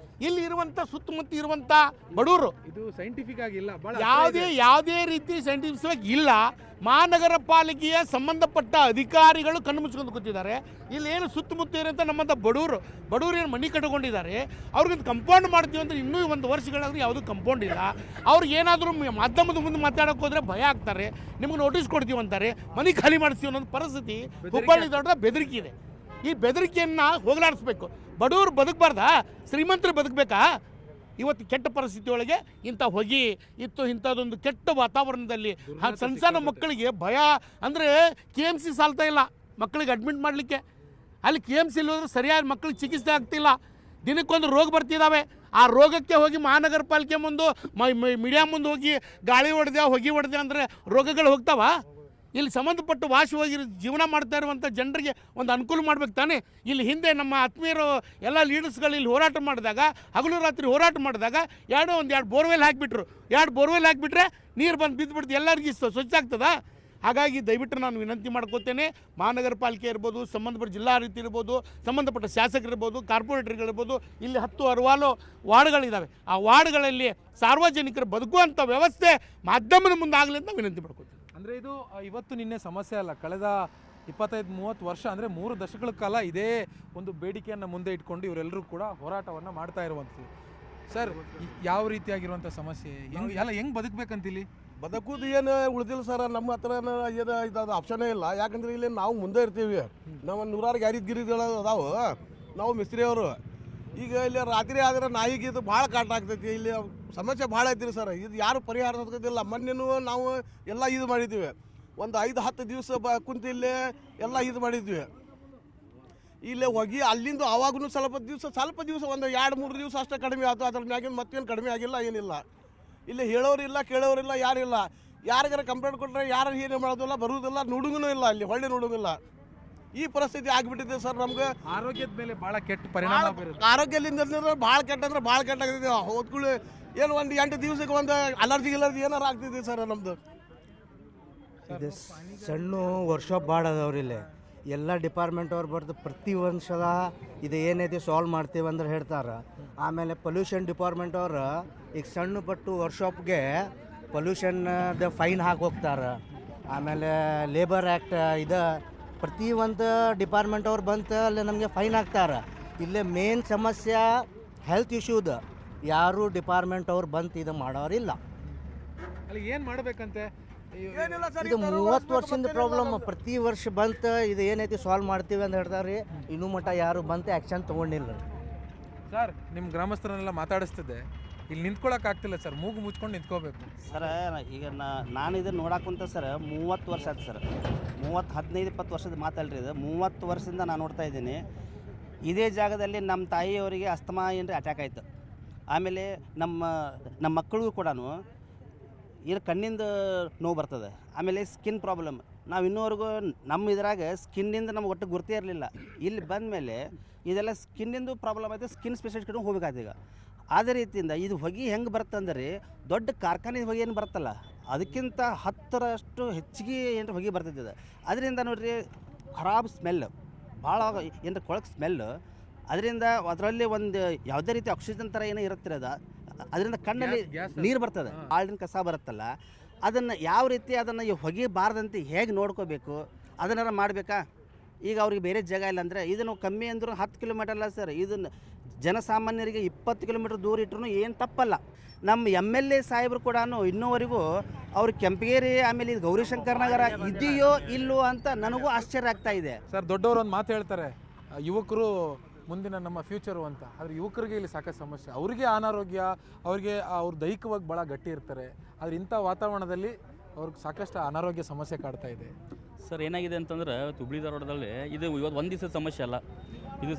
ಇಲ್ಲಿ ಇರುವಂಥ ಸುತ್ತಮುತ್ತ ಇರುವಂಥ ಬಡವರು ಇದು ಸೈಂಟಿಫಿಕ್ ಆಗಿಲ್ಲ, ಯಾವುದೇ ರೀತಿ ಸೈಂಟಿಫಿಕ್ ಇಲ್ಲ. ಮಹಾನಗರ ಪಾಲಿಕೆಯ ಸಂಬಂಧಪಟ್ಟ ಅಧಿಕಾರಿಗಳು ಕಣ್ಣು ಮುಚ್ಕೊಂಡು ಕೂತಿದ್ದಾರೆ. ಇಲ್ಲಿ ಏನು ಸುತ್ತಮುತ್ತ ಇರೋಂಥ ನಮ್ಮಂಥ ಬಡವರು ಏನು ಮನೆ ಕಟ್ಕೊಂಡಿದ್ದಾರೆ, ಅವ್ರಿಗೊಂದು ಕಂಪೌಂಡ್ ಮಾಡ್ತೀವಿ ಅಂದರೆ ಇನ್ನೂ 1 ವರ್ಷಗಳಾದರೂ ಯಾವುದೂ ಕಂಪೌಂಡ್ ಇಲ್ಲ. ಅವ್ರಿಗೆ ಏನಾದರೂ ಮಾಧ್ಯಮದ ಮುಂದೆ ಮಾತಾಡೋಕೆ ಹೋದರೆ ಭಯ ಆಗ್ತಾರೆ, ನಿಮ್ಗೆ ನೋಟಿಸ್ ಕೊಡ್ತೀವಿ ಅಂತಾರೆ, ಮನೆ ಖಾಲಿ ಮಾಡಿಸ್ತೀವಿ ಅನ್ನೋದು ಪರಿಸ್ಥಿತಿ ಹುಬ್ಬಳ್ಳಿ ದೊಡ್ಡ ಬೆದರಿಕೆ ಇದೆ. ಈ ಬೆದರಿಕೆಯನ್ನು ಹೋಗಲಾಡಿಸ್ಬೇಕು. ಬಡವರು ಬದುಕಬಾರ್ದಾ, ಶ್ರೀಮಂತರು ಬದುಕಬೇಕಾ? ಇವತ್ತು ಕೆಟ್ಟ ಪರಿಸ್ಥಿತಿ ಒಳಗೆ ಇಂಥ ಹೊಗೆ ಇತ್ತು, ಇಂಥದ್ದೊಂದು ಕೆಟ್ಟ ವಾತಾವರಣದಲ್ಲಿ ಸಣ್ಣ ಮಕ್ಕಳಿಗೆ ಭಯ ಅಂದರೆ KMC ಸಾಲ್ತಾ ಇಲ್ಲ ಮಕ್ಕಳಿಗೆ ಅಡ್ಮಿಟ್ ಮಾಡಲಿಕ್ಕೆ. ಅಲ್ಲಿ KMC ಹೋದ್ರೆ ಸರಿಯಾಗಿ ಮಕ್ಕಳಿಗೆ ಚಿಕಿತ್ಸೆ ಆಗ್ತಿಲ್ಲ. ದಿನಕ್ಕೊಂದು ರೋಗ ಬರ್ತಿದ್ದಾವೆ. ಆ ರೋಗಕ್ಕೆ ಹೋಗಿ ಮಹಾನಗರ ಪಾಲಿಕೆ ಮುಂದೆ ಮೀಡಿಯಾ ಮುಂದೆ ಹೋಗಿ ಗಾಳಿ ಹೊಗೆ ಹೊಡೆದೆ ಅಂದರೆ ರೋಗಗಳು ಹೋಗ್ತಾವ? ಇಲ್ಲಿ ಸಂಬಂಧಪಟ್ಟ ವಾಸವಾಗಿ ಜೀವನ ಮಾಡ್ತಾ ಇರುವಂಥ ಜನರಿಗೆ ಒಂದು ಅನುಕೂಲ ಮಾಡ್ಬೇಕು ತಾನೇ. ಇಲ್ಲಿ ಹಿಂದೆ ನಮ್ಮ ಆತ್ಮೀಯರು ಎಲ್ಲ ಲೀಡರ್ಸ್ಗಳು ಇಲ್ಲಿ ಹೋರಾಟ ಮಾಡಿದಾಗ, ಹಗಲು ರಾತ್ರಿ ಹೋರಾಟ ಮಾಡಿದಾಗ ಒಂದು 2 ಬೋರ್ವೆಲ್ ಹಾಕಿಬಿಟ್ರು. 2 ಬೋರ್ವೆಲ್ ಹಾಕಿಬಿಟ್ರೆ ನೀರು ಬಂದು ಬಿದ್ದುಬಿಡ್ತು, ಎಲ್ಲರಿಗೂ ಸ್ವಚ್ಛ ಆಗ್ತದ? ಹಾಗಾಗಿ ದಯವಿಟ್ಟು ನಾನು ವಿನಂತಿ ಮಾಡ್ಕೋತೇನೆ, ಮಹಾನಗರ ಪಾಲಿಕೆ ಇರ್ಬೋದು, ಸಂಬಂಧಪಟ್ಟ ಜಿಲ್ಲಾಡಳಿತ ಇರ್ಬೋದು, ಸಂಬಂಧಪಟ್ಟ ಶಾಸಕರಿರ್ಬೋದು, ಕಾರ್ಪೊರೇಟರ್ಗಳಿರ್ಬೋದು, ಇಲ್ಲಿ 10 ವಾರ್ಡ್ಗಳಿದ್ದಾವೆ. ಆ ವಾರ್ಡ್ಗಳಲ್ಲಿ ಸಾರ್ವಜನಿಕರು ಬದುಕುವಂಥ ವ್ಯವಸ್ಥೆ ಮಾಧ್ಯಮದ ಮುಂದೆ ಆಗಲಿ ಅಂತ ವಿನಂತಿ ಮಾಡ್ಕೋತೀನಿ. ಅಂದರೆ ಇದು ಇವತ್ತು ನಿನ್ನೆ ಸಮಸ್ಯೆ ಅಲ್ಲ, ಕಳೆದ 25-30 ವರ್ಷ ಅಂದರೆ 3 ದಶಕಗಳ ಕಾಲ ಇದೇ ಒಂದು ಬೇಡಿಕೆಯನ್ನು ಮುಂದೆ ಇಟ್ಕೊಂಡು ಇವರೆಲ್ಲರೂ ಕೂಡ ಹೋರಾಟವನ್ನು ಮಾಡ್ತಾ ಇರುವಂಥದ್ದು. ಸರ್ ಯಾವ ರೀತಿಯಾಗಿರುವಂಥ ಸಮಸ್ಯೆ, ಹೆಂಗೆ ಬದುಕಬೇಕಂತಿಲ್ಲಿ? ಬದುಕುದು ಏನು ಉಳಿದಿಲ್ಲ ಸರ್, ನಮ್ಮ ಹತ್ರ ಇದು ಆಪ್ಷನೇ ಇಲ್ಲ. ಯಾಕಂದ್ರೆ ಇಲ್ಲಿ ನಾವು ಮುಂದೆ ಇರ್ತೀವಿ, ನಾವು 100 ಗ್ಯಾರೇಜ್ಗಿರಿಗಳು ಅದಾವು, ನಾವು ಮಿಸ್ತ್ರಿಯವರು. ಈಗ ಇಲ್ಲಿ ರಾತ್ರಿ ಆದರೆ ನಾಯಿಗೆ ಇದು ಭಾಳ ಕಾಟ ಆಗ್ತೈತಿ. ಇಲ್ಲಿ ಸಮಸ್ಯೆ ಭಾಳ ಐತಿ ಸರ್. ಇದು ಯಾರು ಪರಿಹಾರ ತಗೋದಿಲ್ಲ. ಮೊನ್ನೆನೂ ನಾವು ಎಲ್ಲ ಇದು ಮಾಡಿದ್ದೀವಿ, ಒಂದು 5-10 ದಿವಸ ಕುಂತು ಇಲ್ಲೇ ಎಲ್ಲ ಇದು ಮಾಡಿದ್ವಿ. ಇಲ್ಲೇ ಹೋಗಿ ಅಲ್ಲಿಂದ ಅವಾಗೂ ಸ್ವಲ್ಪ ದಿವಸ ಒಂದು 2-3 ದಿವಸ ಅಷ್ಟೇ ಕಡಿಮೆ ಆಯ್ತು. ಅದ್ರ ಮ್ಯಾಗಿನ ಮತ್ತೇನು ಕಡಿಮೆ ಆಗಿಲ್ಲ, ಏನಿಲ್ಲ. ಇಲ್ಲಿ ಹೇಳೋರಿಲ್ಲ, ಕೇಳೋರಿಲ್ಲ, ಯಾರಿಲ್ಲ. ಯಾರಿಗಾರ ಕಂಪ್ಲೇಂಟ್ ಕೊಟ್ಟರೆ ಯಾರು ಏನು ಮಾಡೋದಿಲ್ಲ, ಬರುವುದಿಲ್ಲ, ನೋಡುಗೂ ಇಲ್ಲ, ಅಲ್ಲಿ ಹೊಳ್ಳಿ ನೋಡೋಂಗಿಲ್ಲ. ಈ ಪರಿಸ್ಥಿತಿ ಆಗಿಬಿಟ್ಟಿದೆ ಸರ್. ನಮ್ಗೆ ಆರೋಗ್ಯದ ಮೇಲೆ ಭಾಳ ಕೆಟ್ಟ ಪರಿಣಾಮ ಬೀರುತ್ತೆ. ಆರೋಗ್ಯದಿಂದ ಭಾಳ ಕೆಟ್ಟ ಅಂದ್ರೆ ಭಾಳ ಕೆಟ್ಟಾಗಿದೆ. ಹೋದ್ಕೂಳೆ ಏನು ಒಂದು 8 ದಿವಸಕ್ಕೆ ಒಂದು ಅಲರ್ಜಿ ಏನಾರು ಆಗ್ತಿದೆ ಸರ್ ನಮ್ಮದು. ಇದು ಸಣ್ಣ ವರ್ಕ್ಶಾಪ್ ಭಾಳ ಅದಾವ್ರಿ. ಇಲ್ಲಿ ಎಲ್ಲ ಡಿಪಾರ್ಟ್ಮೆಂಟ್ ಅವ್ರು ಬರ್ದು ಪ್ರತಿ ವರ್ಷದ ಇದು ಏನೈತಿ ಸಾಲ್ವ್ ಮಾಡ್ತೀವಿ ಅಂದ್ರೆ ಹೇಳ್ತಾರೆ. ಆಮೇಲೆ ಪೊಲ್ಯೂಷನ್ ಡಿಪಾರ್ಟ್ಮೆಂಟ್ ಅವ್ರು ಈಗ ಸಣ್ಣ ಪಟ್ಟು ವರ್ಕ್ಶಾಪ್ಗೆ ಪೊಲ್ಯೂಷನ್ದ ಫೈನ್ ಹಾಕಿ ಹೋಗ್ತಾರೆ. ಆಮೇಲೆ ಲೇಬರ್ ಆ್ಯಕ್ಟ್ ಇದು ಪ್ರತಿ ಒಂದು ಡಿಪಾರ್ಟ್ಮೆಂಟ್ ಅವ್ರು ಬಂತು ಅಲ್ಲಿ ನಮಗೆ ಫೈನ್ ಹಾಕ್ತಾರೆ. ಇಲ್ಲೇ ಮೇನ್ ಸಮಸ್ಯೆ ಹೆಲ್ತ್ ಇಶ್ಯೂದ ಯಾರು ಡಿಪಾರ್ಟ್ಮೆಂಟ್ ಅವ್ರು ಬಂತು ಇದು ಮಾಡೋರಿಲ್ಲ. ಅಲ್ಲಿ ಏನು ಮಾಡಬೇಕಂತೆ? ಇದು 30 ವರ್ಷದಿಂದ ಪ್ರಾಬ್ಲಮ್. ಪ್ರತಿ ವರ್ಷ ಬಂತು ಇದು ಏನೈತಿ ಸಾಲ್ವ್ ಮಾಡ್ತೀವಿ ಅಂತ ಹೇಳ್ತಾರೆ. ಇನ್ನೂ ಮಟ್ಟ ಯಾರು ಬಂತು ಆ್ಯಕ್ಷನ್ ತೊಗೊಂಡಿಲ್ಲ. ಸರ್, ನಿಮ್ಮ ಗ್ರಾಮಸ್ಥರನ್ನೆಲ್ಲ ಮಾತಾಡಿಸ್ತಿದ್ದೆ, ಇಲ್ಲಿ ನಿಂತ್ಕೊಳಕ್ಕೆ ಆಗ್ತಿಲ್ಲ ಸರ್, ಮೂಗು ಮುಚ್ಕೊಂಡು ನಿಂತ್ಕೋಬೇಕು. ಸರ್ ಈಗ ನಾನು ಇದನ್ನು ನೋಡಕ್ಕಂತ ಸರ್ 30 ವರ್ಷ ಆಯ್ತು ಸರ್. 15-20 ವರ್ಷದ ಮಾತಲ್ರಿ ಇದು. 30 ವರ್ಷದಿಂದ ನಾನು ನೋಡ್ತಾ ಇದ್ದೀನಿ. ಇದೇ ಜಾಗದಲ್ಲಿ ನಮ್ಮ ತಾಯಿಯವರಿಗೆ ಅಸ್ತಮಾ ಏನ್ರಿ ಅಟ್ಯಾಕ್ ಆಯಿತು. ಆಮೇಲೆ ನಮ್ಮ ಮಕ್ಕಳಿಗೂ ಕೂಡ ಇದು ಕಣ್ಣಿಂದ ನೋವು ಬರ್ತದೆ. ಆಮೇಲೆ ಸ್ಕಿನ್ ಪ್ರಾಬ್ಲಮ್. ನಾವು ಇನ್ನೂವರೆಗೂ ನಮ್ಮ ಇದ್ರಾಗ ಸ್ಕಿನ್ನಿಂದ ನಮ್ಗೆ ಒಟ್ಟು ಗುರ್ತೇ ಇರಲಿಲ್ಲ. ಇಲ್ಲಿ ಬಂದ ಮೇಲೆ ಇದೆಲ್ಲ ಸ್ಕಿನ್ನಿಂದು ಪ್ರಾಬ್ಲಮ್ ಆಯಿತು. ಸ್ಕಿನ್ ಸ್ಪೆಷಲಿಸ್ಟ್ ಕಡೆ ಹೋಗ್ಬೇಕಾಯ್ತು ಈಗ. ಅದೇ ರೀತಿಯಿಂದ ಇದು ಹೊಗೆ ಹೆಂಗೆ ಬರ್ತಂದ್ರೆ ದೊಡ್ಡ ಕಾರ್ಖಾನೆ ಹೊಗೆ ಏನು ಬರ್ತಲ್ಲ ಅದಕ್ಕಿಂತ 10ರಷ್ಟು ಹೆಚ್ಚಿಗೆ ಏನು ಹೊಗೆ ಬರ್ತೈತೆ. ಅದರಿಂದ ನೋಡ್ರಿ ಖರಾಬ್ ಸ್ಮೆಲ್, ಭಾಳ ಏನು ಕೊಳಕ್ ಸ್ಮೆಲ್ಲು. ಅದರಿಂದ ಅದರಲ್ಲಿ ಒಂದು ಯಾವುದೇ ರೀತಿ ಆಕ್ಸಿಜನ್ ಥರ ಏನೋ ಇರುತ್ತಿರೋದು. ಅದರಿಂದ ಕಣ್ಣಲ್ಲಿ ನೀರು ಬರ್ತದೆ. ಆಳಿನ ಕಸ ಬರುತ್ತಲ್ಲ, ಅದನ್ನು ಯಾವ ರೀತಿ ಅದನ್ನು ಈ ಹೊಗೆ ಬಾರದಂತೆ ಹೇಗೆ ನೋಡ್ಕೋಬೇಕು ಅದನ್ನಾರ ಮಾಡಬೇಕಾ? ಈಗ ಅವ್ರಿಗೆ ಬೇರೆ ಜಾಗ ಇಲ್ಲ ಅಂದರೆ ಇದನ್ನು ಕಮ್ಮಿ ಅಂದ್ರೂ 10 ಕಿಲೋಮೀಟರ್ ಅಲ್ಲ ಸರ್, ಇದನ್ನು ಜನಸಾಮಾನ್ಯರಿಗೆ 20 ಕಿಲೋಮೀಟರ್ ದೂರ ಇಟ್ಟರು ಏನು ತಪ್ಪಲ್ಲ. ನಮ್ಮ MLA ಸಾಹೇಬರು ಕೂಡ ಇನ್ನೂವರೆಗೂ ಅವ್ರು ಕೆಂಪಗೇರಿ ಆಮೇಲೆ ಇದು ಗೌರಿಶಂಕರ್ ನಗರ ಇದೆಯೋ ಇಲ್ಲೋ ಅಂತ ನನಗೂ ಆಶ್ಚರ್ಯ ಆಗ್ತಾ ಇದೆ. ಸರ್, ದೊಡ್ಡವರು ಒಂದು ಮಾತು ಹೇಳ್ತಾರೆ, ಯುವಕರು ಮುಂದಿನ ನಮ್ಮ ಫ್ಯೂಚರು ಅಂತ. ಆದರೆ ಯುವಕರಿಗೆ ಇಲ್ಲಿ ಸಾಕಷ್ಟು ಸಮಸ್ಯೆ. ಅವರಿಗೆ ಅನಾರೋಗ್ಯ, ಅವ್ರಿಗೆ ಅವ್ರು ದೈಹಿಕವಾಗಿ ಭಾಳ ಗಟ್ಟಿ ಇರ್ತಾರೆ. ಆದರೆ ಇಂಥ ವಾತಾವರಣದಲ್ಲಿ ಅವ್ರಿಗೆ ಸಾಕಷ್ಟು ಅನಾರೋಗ್ಯ ಸಮಸ್ಯೆ ಕಾಡ್ತಾ ಇದೆ. ಸರ್, ಏನಾಗಿದೆ ಅಂತಂದ್ರೆ ಹುಬ್ಳಿ ಧಾರವಾಡದಲ್ಲಿ ಇದು ಇವತ್ತು ಒಂದು ದಿವಸದ ಸಮಸ್ಯೆ ಅಲ್ಲ. ಇದು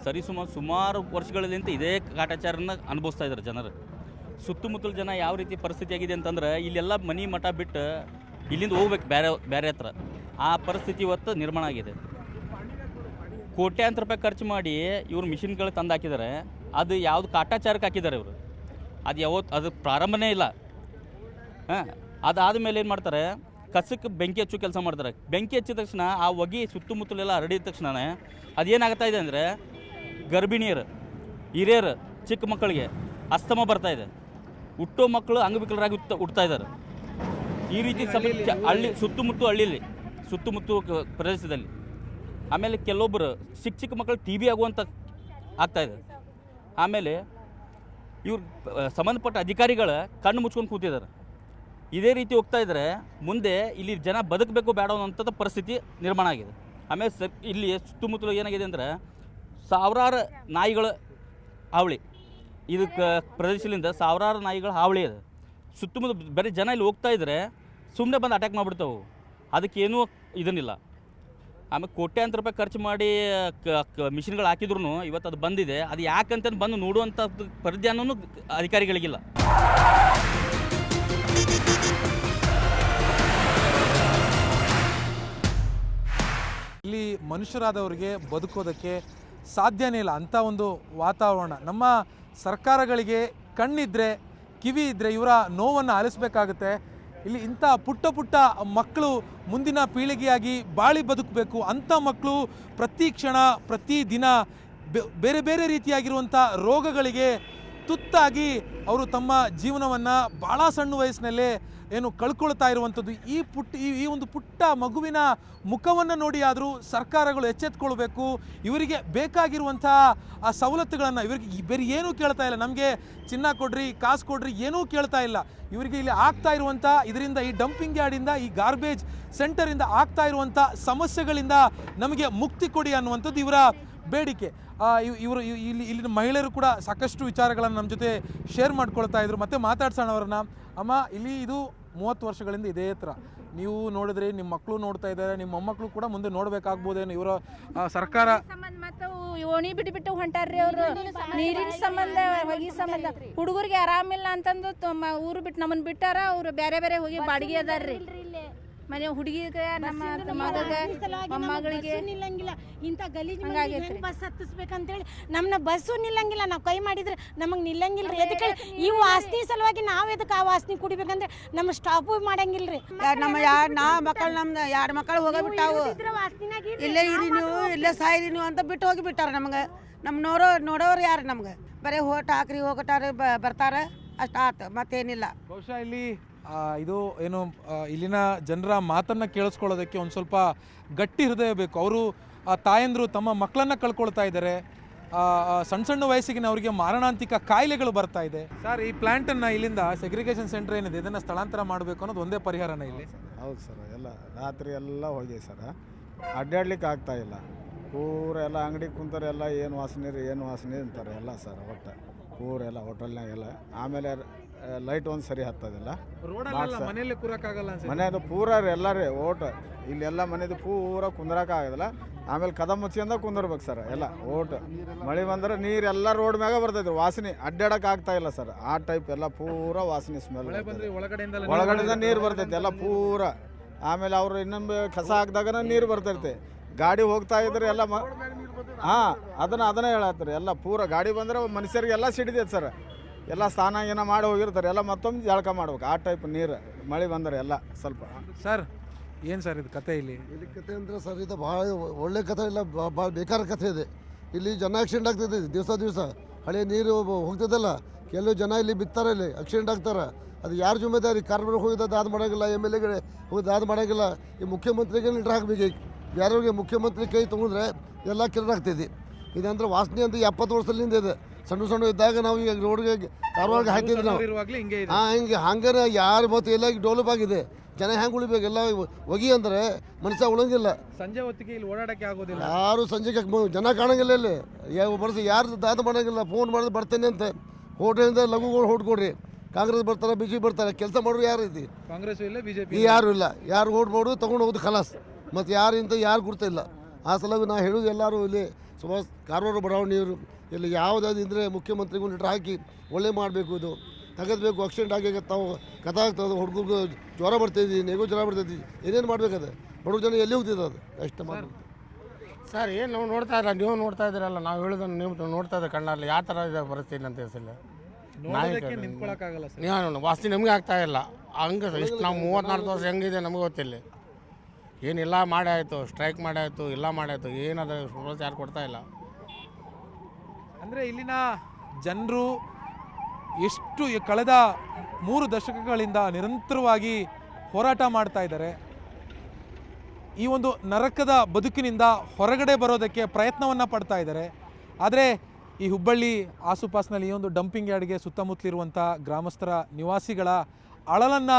ಸುಮಾರು ವರ್ಷಗಳಿಂದ ಇದೇ ಕಾಟಾಚಾರನ ಅನುಭವಿಸ್ತಾ ಇದ್ದಾರೆ ಜನರು. ಸುತ್ತಮುತ್ತಲ ಜನ ಯಾವ ರೀತಿ ಪರಿಸ್ಥಿತಿ ಆಗಿದೆ ಅಂತಂದ್ರೆ ಇಲ್ಲೆಲ್ಲ ಮನೆ ಮಠ ಬಿಟ್ಟು ಇಲ್ಲಿಂದ ಹೋಗ್ಬೇಕು ಬೇರೆ ಹತ್ರ. ಆ ಪರಿಸ್ಥಿತಿ ಇವತ್ತು ನಿರ್ಮಾಣ ಆಗಿದೆ. ಕೋಟ್ಯಾಂತರ ರೂಪಾಯಿ ಖರ್ಚು ಮಾಡಿ ಇವ್ರು ಮಿಷಿನ್ಗಳು ತಂದು ಹಾಕಿದ್ದಾರೆ. ಅದು ಯಾವುದು ಕಾಟಾಚಾರಕ್ಕೆ ಹಾಕಿದ್ದಾರೆ ಇವರು. ಅದು ಪ್ರಾರಂಭನೇ ಇಲ್ಲ. ಅದಾದ ಮೇಲೆ ಏನು ಮಾಡ್ತಾರೆ, ಕಸಕ್ಕೆ ಬೆಂಕಿ ಹಚ್ಚು ಕೆಲಸ ಮಾಡ್ತಾರೆ. ಬೆಂಕಿ ಹಚ್ಚಿದ ತಕ್ಷಣ ಆ ಹೊಗೆ ಸುತ್ತಮುತ್ತಲೆಲ್ಲ ಹರಡಿದ ತಕ್ಷಣ ಅದೇನಾಗ್ತಾ ಇದೆ ಅಂದರೆ ಗರ್ಭಿಣಿಯರು, ಹಿರಿಯರು, ಚಿಕ್ಕ ಮಕ್ಕಳಿಗೆ ಅಸ್ತಮ ಬರ್ತಾ ಇದೆ. ಹುಟ್ಟೋ ಮಕ್ಕಳು ಅಂಗವಿಕಲರಾಗಿ ಹುಡ್ತಾ ಇದ್ದಾರೆ. ಈ ರೀತಿ ಸಮಸ್ಯೆ ಸುತ್ತಮುತ್ತ ಪ್ರದೇಶದಲ್ಲಿ. ಆಮೇಲೆ ಕೆಲವೊಬ್ಬರು ಚಿಕ್ಕ ಮಕ್ಕಳು TB ಆಗುವಂಥ ಆಗ್ತಾಯಿದೆ. ಆಮೇಲೆ ಇವ್ರು ಸಂಬಂಧಪಟ್ಟ ಅಧಿಕಾರಿಗಳ ಕಣ್ಣು ಮುಚ್ಕೊಂಡು ಕೂತಿದ್ದಾರೆ. ಇದೇ ರೀತಿ ಹೋಗ್ತಾ ಇದ್ದರೆ ಮುಂದೆ ಇಲ್ಲಿ ಜನ ಬದುಕಬೇಕು ಬೇಡ ಅನ್ನೋಂಥ ಪರಿಸ್ಥಿತಿ ನಿರ್ಮಾಣ ಆಗಿದೆ. ಆಮೇಲೆ ಇಲ್ಲಿ ಸುತ್ತಮುತ್ತಲು ಏನಾಗಿದೆ ಅಂದರೆ ಸಾವಿರಾರು ನಾಯಿಗಳು ಹಾವಳಿ. ಇದಕ್ಕೆ ಪ್ರದೇಶದಿಂದ ಸಾವಿರಾರು ನಾಯಿಗಳು ಹಾವಳಿ ಇದೆ. ಸುತ್ತಮುತ್ತ ಬರೀ ಜನ ಇಲ್ಲಿ ಹೋಗ್ತಾ ಇದ್ದರೆ ಸುಮ್ಮನೆ ಬಂದು ಅಟ್ಯಾಕ್ ಮಾಡಿಬಿಡ್ತಾವೆ. ಅದಕ್ಕೇನೂ ಇದನ್ನಿಲ್ಲ. ಆಮೇಲೆ ಕೋಟ್ಯಾಂತರ ರೂಪಾಯಿ ಖರ್ಚು ಮಾಡಿ ಮಿಷಿನ್ಗಳು ಹಾಕಿದ್ರು ಇವತ್ತು ಅದು ಬಂದಿದೆ. ಅದು ಯಾಕಂತ ಬಂದು ನೋಡುವಂಥದ್ದು ಪರಿಜ್ಞಾನವೂ ಅಧಿಕಾರಿಗಳಿಗಿಲ್ಲ. ಇಲ್ಲಿ ಮನುಷ್ಯರಾದವರಿಗೆ ಬದುಕೋದಕ್ಕೆ ಸಾಧ್ಯನೇ ಇಲ್ಲ ಅಂಥ ಒಂದು ವಾತಾವರಣ. ನಮ್ಮ ಸರ್ಕಾರಗಳಿಗೆ ಕಣ್ಣಿದ್ರೆ ಕಿವಿ ಇದ್ದರೆ ಇವರ ನೋವನ್ನು ಆಲಿಸಬೇಕಾಗುತ್ತೆ. ಇಲ್ಲಿ ಇಂಥ ಪುಟ್ಟ ಮಕ್ಕಳು ಮುಂದಿನ ಪೀಳಿಗೆಯಾಗಿ ಬಾಳಿ ಬದುಕಬೇಕು. ಅಂಥ ಮಕ್ಕಳು ಪ್ರತಿ ಕ್ಷಣ ಪ್ರತಿ ದಿನ ಬೇರೆ ಬೇರೆ ರೀತಿಯಾಗಿರುವಂಥ ರೋಗಗಳಿಗೆ ತುತ್ತಾಗಿ ಅವರು ತಮ್ಮ ಜೀವನವನ್ನು ಭಾಳ ಸಣ್ಣ ವಯಸ್ಸಿನಲ್ಲೇ ಏನು ಕಳ್ಕೊಳ್ತಾ ಇರುವಂಥದ್ದು. ಈ ಒಂದು ಪುಟ್ಟ ಮಗುವಿನ ಮುಖವನ್ನು ನೋಡಿ ಆದರೂ ಸರ್ಕಾರಗಳು ಎಚ್ಚೆತ್ಕೊಳ್ಬೇಕು. ಇವರಿಗೆ ಬೇಕಾಗಿರುವಂಥ ಆ ಸವಲತ್ತುಗಳನ್ನು ಇವರಿಗೆ ಬೇರೆ ಏನೂ ಕೇಳ್ತಾ ಇಲ್ಲ. ನಮಗೆ ಚಿನ್ನ ಕೊಡ್ರಿ, ಕಾಸು ಕೊಡ್ರಿ, ಏನೂ ಕೇಳ್ತಾ ಇಲ್ಲ. ಇವರಿಗೆ ಇಲ್ಲಿ ಆಗ್ತಾ ಇರುವಂಥ ಇದರಿಂದ, ಈ ಡಂಪಿಂಗ್ ಯಾರ್ಡಿಂದ, ಈ ಗಾರ್ಬೇಜ್ ಸೆಂಟರಿಂದ ಆಗ್ತಾ ಇರುವಂಥ ಸಮಸ್ಯೆಗಳಿಂದ ನಮಗೆ ಮುಕ್ತಿ ಕೊಡಿ ಅನ್ನುವಂಥದ್ದು ಇವರ ಬೇಡಿಕೆ. ಇಲ್ಲಿನ ಮಹಿಳೆಯರು ಕೂಡ ಸಾಕಷ್ಟು ವಿಚಾರಗಳನ್ನು ನಮ್ಮ ಜೊತೆ ಶೇರ್ ಮಾಡ್ಕೊಳ್ತಾ ಇದ್ರು. ಮತ್ತೆ ಮಾತಾಡ್ಸೋಣ ಅವ್ರನ್ನ. ಅಮ್ಮ, ಇಲ್ಲಿ ಇದು 30 ವರ್ಷಗಳಿಂದ ಇದೇ ಥರ ನೀವು ನೋಡಿದ್ರೆ ನಿಮ್ಮ ಮಕ್ಕಳು ನೋಡ್ತಾ ಇದ್ದಾರೆ, ನಿಮ್ಮ ಮೊಮ್ಮಕ್ಕಳು ಕೂಡ ಮುಂದೆ ನೋಡ್ಬೇಕಾಗ್ಬೋದೇನು. ಇವರ ಸರ್ಕಾರ ಮತ್ತು ಓಣಿ ಬಿಟ್ಟು ಹೊಂಟಾರ್ರಿ ಅವರು. ನೀರಿನ ಸಂಬಂಧ, ಹೊಗೆ ಸಂಬಂಧ, ಹುಡುಗರಿಗೆ ಆರಾಮಿಲ್ಲ ಅಂತಂದು ಊರು ಬಿಟ್ಟು ನಮ್ಮನ್ನು ಬಿಟ್ಟಾರ. ಅವ್ರು ಬೇರೆ ಹೋಗಿ ಬಾಡಿಗೆ ಅದಾರ್ರಿ. ಮನೆ ಹುಡುಗಿಗೆ ನಮ್ಮ ಮಗಗೆ ಮೊಮ್ಮಗಳಿಗೆ ನಿಲ್ಲಂಗಿಲ್ಲ ಇಂಥ ಗಲೀಜ್ ಹಂಗಾಗೈತ್ರಿ. ಬಸ್ ಹತ್ತಿಸ್ಬೇಕಂತೇಳಿ ನಮ್ಮನ್ನ ಬಸ್ಸು ನಿಲ್ಲಂಗಿಲ್ಲ. ನಾವು ಕೈ ಮಾಡಿದ್ರೆ ನಮಗೆ ನಿಲ್ಲಂಗಿಲ್ಲ ರೀ. ಅದಕ್ಕೆ ಈ ವಾಸನೆ ಸಲುವಾಗಿ ನಾವು ಎದಕ್ಕೆ ಆ ವಾಸನೆ ಕುಡಿಬೇಕಂದ್ರೆ ನಮ್ಮ ಸ್ಟಾಪು ಮಾಡಂಗಿಲ್ರಿ. ನಮ್ಮ ಮಕ್ಕಳು ನಮ್ದು 2 ಮಕ್ಕಳು ಹೋಗಿಬಿಟ್ಟಾವು. ಇಲ್ಲೇ ಇರಿ ನೀವು, ಇಲ್ಲೇ ಸಾಯಿರಿ ನೀವು ಅಂತ ಬಿಟ್ಟು ಹೋಗಿಬಿಟ್ಟಾರ ನಮ್ಗೆ. ನಮ್ಮ ನೋಡೋರು ಯಾರು ನಮ್ಗೆ? ಬರೀ ಹೋಟ್ ಹಾಕ್ರಿ ಹೋಗಟಾರ ಬರ್ತಾರೆ ಅಷ್ಟು ಆತು, ಮತ್ತೇನಿಲ್ಲ. ಬಹುಶಃ ಇಲ್ಲಿ ಇದು ಏನು ಇಲ್ಲಿನ ಜನರ ಮಾತನ್ನು ಕೇಳಿಸ್ಕೊಳ್ಳೋದಕ್ಕೆ ಒಂದು ಸ್ವಲ್ಪ ಗಟ್ಟಿ ಹೃದಯ ಬೇಕು. ಅವರು ತಾಯಂದರು ತಮ್ಮ ಮಕ್ಕಳನ್ನು ಕಳ್ಕೊಳ್ತಾ ಇದ್ದಾರೆ. ಸಣ್ಣ ಸಣ್ಣ ವಯಸ್ಸಿಗೆ ಅವರಿಗೆ ಮಾರಣಾಂತಿಕ ಕಾಯಿಲೆಗಳು ಬರ್ತಾ ಇದೆ. ಸರ್, ಈ ಪ್ಲಾಂಟನ್ನು ಇಲ್ಲಿಂದ ಸೆಗ್ರಿಗೇಷನ್ ಸೆಂಟರ್ ಏನಿದೆ ಇದನ್ನು ಸ್ಥಳಾಂತರ ಮಾಡಬೇಕು ಅನ್ನೋದು ಒಂದೇ ಪರಿಹಾರನ ಇಲ್ಲಿ? ಹೌದು ಸರ್, ಎಲ್ಲ ರಾತ್ರಿ ಎಲ್ಲ ಹೋಗಿ ಸರ್, ಅಡ್ಡಾಡ್ಲಿಕ್ಕೆ ಆಗ್ತಾ ಇಲ್ಲ. ಪೂರ ಎಲ್ಲ ಅಂಗಡಿ ಕುಂತಾರೆ, ಎಲ್ಲ ಏನು ವಾಸನೆ ಅಂತಾರೆ ಎಲ್ಲ ಸರ್. ಒಟ್ಟು ಪೂರ ಎಲ್ಲ ಹೋಟೆಲ್ನಾಗೆಲ್ಲ. ಆಮೇಲೆ ಲೈಟ್ ಒಂದು ಸರಿ ಹತ್ತೋದಿಲ್ಲ. ಮನೆಯಲ್ಲೇ ಕೂರಕ್ಕಾಗಲ್ಲ ಮನೆಯದು ಪೂರ ಎಲ್ಲರೂ ಓಟ್ ಇಲ್ಲೆಲ್ಲ ಮನೆದು ಪೂರ ಕುಂದ್ರಕ್ಕೆ ಆಗೋದಿಲ್ಲ. ಆಮೇಲೆ ಕದ ಮುಚ್ಚಿಂದ ಕುಂದಿರ್ಬೇಕು ಸರ್ ಎಲ್ಲ ಓಟ್. ಮಳೆ ಬಂದ್ರೆ ನೀರೆಲ್ಲ ರೋಡ್ ಮ್ಯಾಗ ಬರ್ತೈತೆ, ವಾಸನೆ ಅಡ್ಡಾಡಕ್ಕೆ ಆಗ್ತಾ ಇಲ್ಲ ಸರ್. ಆ ಟೈಪ್ ಎಲ್ಲ ಪೂರ ವಾಸನೆ ಸ್ಮೆಲ್ ಒಳಗಡೆಯಿಂದ ನೀರು ಬರ್ತೈತೆ ಎಲ್ಲ ಪೂರ. ಆಮೇಲೆ ಅವರು ಇನ್ನೊಂದು ಕಸ ಹಾಕಿದಾಗ ನೀರು ಬರ್ತೈತೆ. ಗಾಡಿ ಹೋಗ್ತಾ ಇದ್ರೆ ಎಲ್ಲ ಹಾಂ ಅದನ್ನ ಹೇಳತ್ತಾರೆ. ಎಲ್ಲ ಪೂರ ಗಾಡಿ ಬಂದರೆ ಮನುಷ್ಯರಿಗೆಲ್ಲ ಸಿಡಿದೈತೆ ಸರ್. ಎಲ್ಲ ಸ್ನಾನ ಏನೋ ಮಾಡಿ ಹೋಗಿರ್ತಾರೆ, ಎಲ್ಲ ಮತ್ತೊಂದು ಜಳಕ ಮಾಡ್ಬೇಕು ಆ ಟೈಪ್ ನೀರು ಮಳೆ ಬಂದರೆ ಎಲ್ಲ ಸ್ವಲ್ಪ. ಸರ್, ಏನು ಸರ್ ಇದು ಕತೆ ಇಲ್ಲಿ ಕತೆ ಅಂದರೆ ಸರ್, ಇದು ಭಾಳ ಒಳ್ಳೆ ಕತೆ ಇಲ್ಲ, ಭಾಳ ಬೇಕಾದ ಕಥೆ ಇದೆ. ಇಲ್ಲಿ ಜನ ಆಕ್ಸಿಡೆಂಟ್ ಆಗ್ತದೆ ದಿವಸ. ಹಳೆ ನೀರು ಹೋಗ್ತದಲ್ಲ, ಕೆಲವು ಜನ ಇಲ್ಲಿ ಬಿತ್ತಾರೆ, ಇಲ್ಲಿ ಆಕ್ಸಿಡೆಂಟ್ ಆಗ್ತಾರೆ. ಅದು ಯಾರು ಜುಮ್ಮೆದಾರಿ? ಕಾರ್ಪೊರೇಟ್ ಹೋಗಿದ್ದು ಅದು ಮಾಡೋಂಗಿಲ್ಲ, MLA ಹೋಗಿದ್ದು ಅದು ಮಾಡೋಂಗಿಲ್ಲ. ಈ ಮುಖ್ಯಮಂತ್ರಿಗೆ ಲೀಟ್ರ್ ಹಾಕಬೇಕು. ಯಾರಿಗೆ ಮುಖ್ಯಮಂತ್ರಿ ಕೈ ತೊಗೊಂಡ್ರೆ ಎಲ್ಲ ಕಿರಣ ಆಗ್ತೈತಿ. ಇದಂದ್ರೆ ವಾಸನೆ ಅಂತ 70 ವರ್ಷದಿಂದ ಇದೆ. ಸಣ್ಣ ಇದ್ದಾಗ ನಾವು ಈಗ ರೋಡ್ಗೆ ಕಾರವಾರಗೆ ಹಾಕಿದ್ವಿ ನಾವು. ಹಂಗಾರೆ ಯಾರು ಮತ್ತು ಎಲ್ಲ ಡೆವಲಪ್ ಆಗಿದೆ. ಜನ ಹೆಂಗೆ ಉಳಿಬೇಕು? ಎಲ್ಲ ಒಗಿ ಅಂದರೆ ಮನುಷ್ಯ ಉಳಂಗಿಲ್ಲ. ಸಂಜೆ ಹೊತ್ತಿಗೆ ಇಲ್ಲಿ ಓಡಾಡಕ್ಕೆ ಆಗೋದಿಲ್ಲ. ಯಾರು ಸಂಜೆಗೆ ಜನ ಕಾಣಂಗಿಲ್ಲ. ಇಲ್ಲಿ ಬರ್ಸಿ ಯಾರು ದಾದ ಮಾಡೋಂಗಿಲ್ಲ. ಫೋನ್ ಮಾಡಿದ್ರೆ ಬರ್ತೇನೆ ಅಂತ ಹೋಟೆಲಿಂದ ಲಘುಗಳು ಹೊಡ್ಕೊಡ್ರಿ. ಕಾಂಗ್ರೆಸ್ ಬರ್ತಾರೆ, BJP ಬರ್ತಾರೆ, ಕೆಲಸ ಮಾಡೋರು ಯಾರು ಐತಿ? ಕಾಂಗ್ರೆಸ್ ಇಲ್ಲ, BJP ಯಾರು ಇಲ್ಲ. ಯಾರು ಓಟ್ ಮಾಡೋದು ತೊಗೊಂಡು ಹೋಗೋದು ಖಲಾಸ್. ಮತ್ತು ಯಾರು ಗುರ್ತಿಲ್ಲ. ಆ ಸಲುವಾಗಿ ನಾ ಹೇಳೋದು ಎಲ್ಲರೂ ಇಲ್ಲಿ ಸುಮಾರು ಕಾರವಾರ ಬಡಾವಣೆಯವರು ಇಲ್ಲಿ ಯಾವುದಾದ್ರು ಇದ್ದರೆ ಮುಖ್ಯಮಂತ್ರಿಗೂ ಲೀಟ್ರ್ ಹಾಕಿ ಒಳ್ಳೆ ಮಾಡಬೇಕು. ಇದು ತೆಗೆದಬೇಕು. ಆಕ್ಸಿಡೆಂಟ್ ಆಗಿ ತಾವು ಕಥಾ ಆಗ್ತದೆ, ಹುಡುಗರು ಜ್ವರ ಬರ್ತೈತಿ, ನೆಗು ಜ್ವರ ಬರ್ತೈತಿ, ಏನೇನು ಮಾಡಬೇಕದು? ಬಡವ್ರ ಜನ ಎಲ್ಲಿ ಹೋಗ್ತಿದ್ದು ಅದು ಅಷ್ಟು ಮಾಡಿ ಸರ್. ಏನು ನಾವು ನೋಡ್ತಾ ಇಲ್ಲ, ನೀವು ನೋಡ್ತಾ ಇದ್ದೀರಲ್ಲ, ನಾವು ಹೇಳೋದನ್ನು ನೀವು ನೋಡ್ತಾ ಇದ್ದಾರೆ ಕಣ್ಣಲ್ಲಿ. ಯಾವ ಥರ ಇದೆ ಪರಿಸ್ಥಿತಿ ಅಂತ ಹೆಸಲ್ಲ ನೀವು ವಾಸನೆ ನಮಗೆ ಆಗ್ತಾ ಇಲ್ಲ. ಹಂಗೆ ಇಷ್ಟು ನಾವು 34 ವರ್ಷ ಹೆಂಗಿದೆ ನಮಗೆ ಗೊತ್ತಿಲ್ಲ. ಏನಿಲ್ಲ ಮಾಡಿ ಆಯಿತು, ಸ್ಟ್ರೈಕ್ ಮಾಡಿ ಆಯಿತು, ಇಲ್ಲ ಮಾಡಾಯಿತು, ಏನದ ಯಾರು ಕೊಡ್ತಾ ಇಲ್ಲ. ಅಂದರೆ ಇಲ್ಲಿನ ಜನರು ಎಷ್ಟು ಕಳೆದ 3 ದಶಕಗಳಿಂದ ನಿರಂತರವಾಗಿ ಹೋರಾಟ ಮಾಡ್ತಾ ಇದ್ದಾರೆ. ಈ ಒಂದು ನರಕದ ಬದುಕಿನಿಂದ ಹೊರಗಡೆ ಬರೋದಕ್ಕೆ ಪ್ರಯತ್ನವನ್ನು ಪಡ್ತಾ ಇದ್ದಾರೆ. ಆದರೆ ಈ ಹುಬ್ಬಳ್ಳಿ ಆಸುಪಾಸಿನಲ್ಲಿ ಈ ಒಂದು ಡಂಪಿಂಗ್ ಯಾರ್ಡ್ಗೆ ಸುತ್ತಮುತ್ತಲಿರುವಂಥ ಗ್ರಾಮಸ್ಥರ ನಿವಾಸಿಗಳ ಅಳಲನ್ನು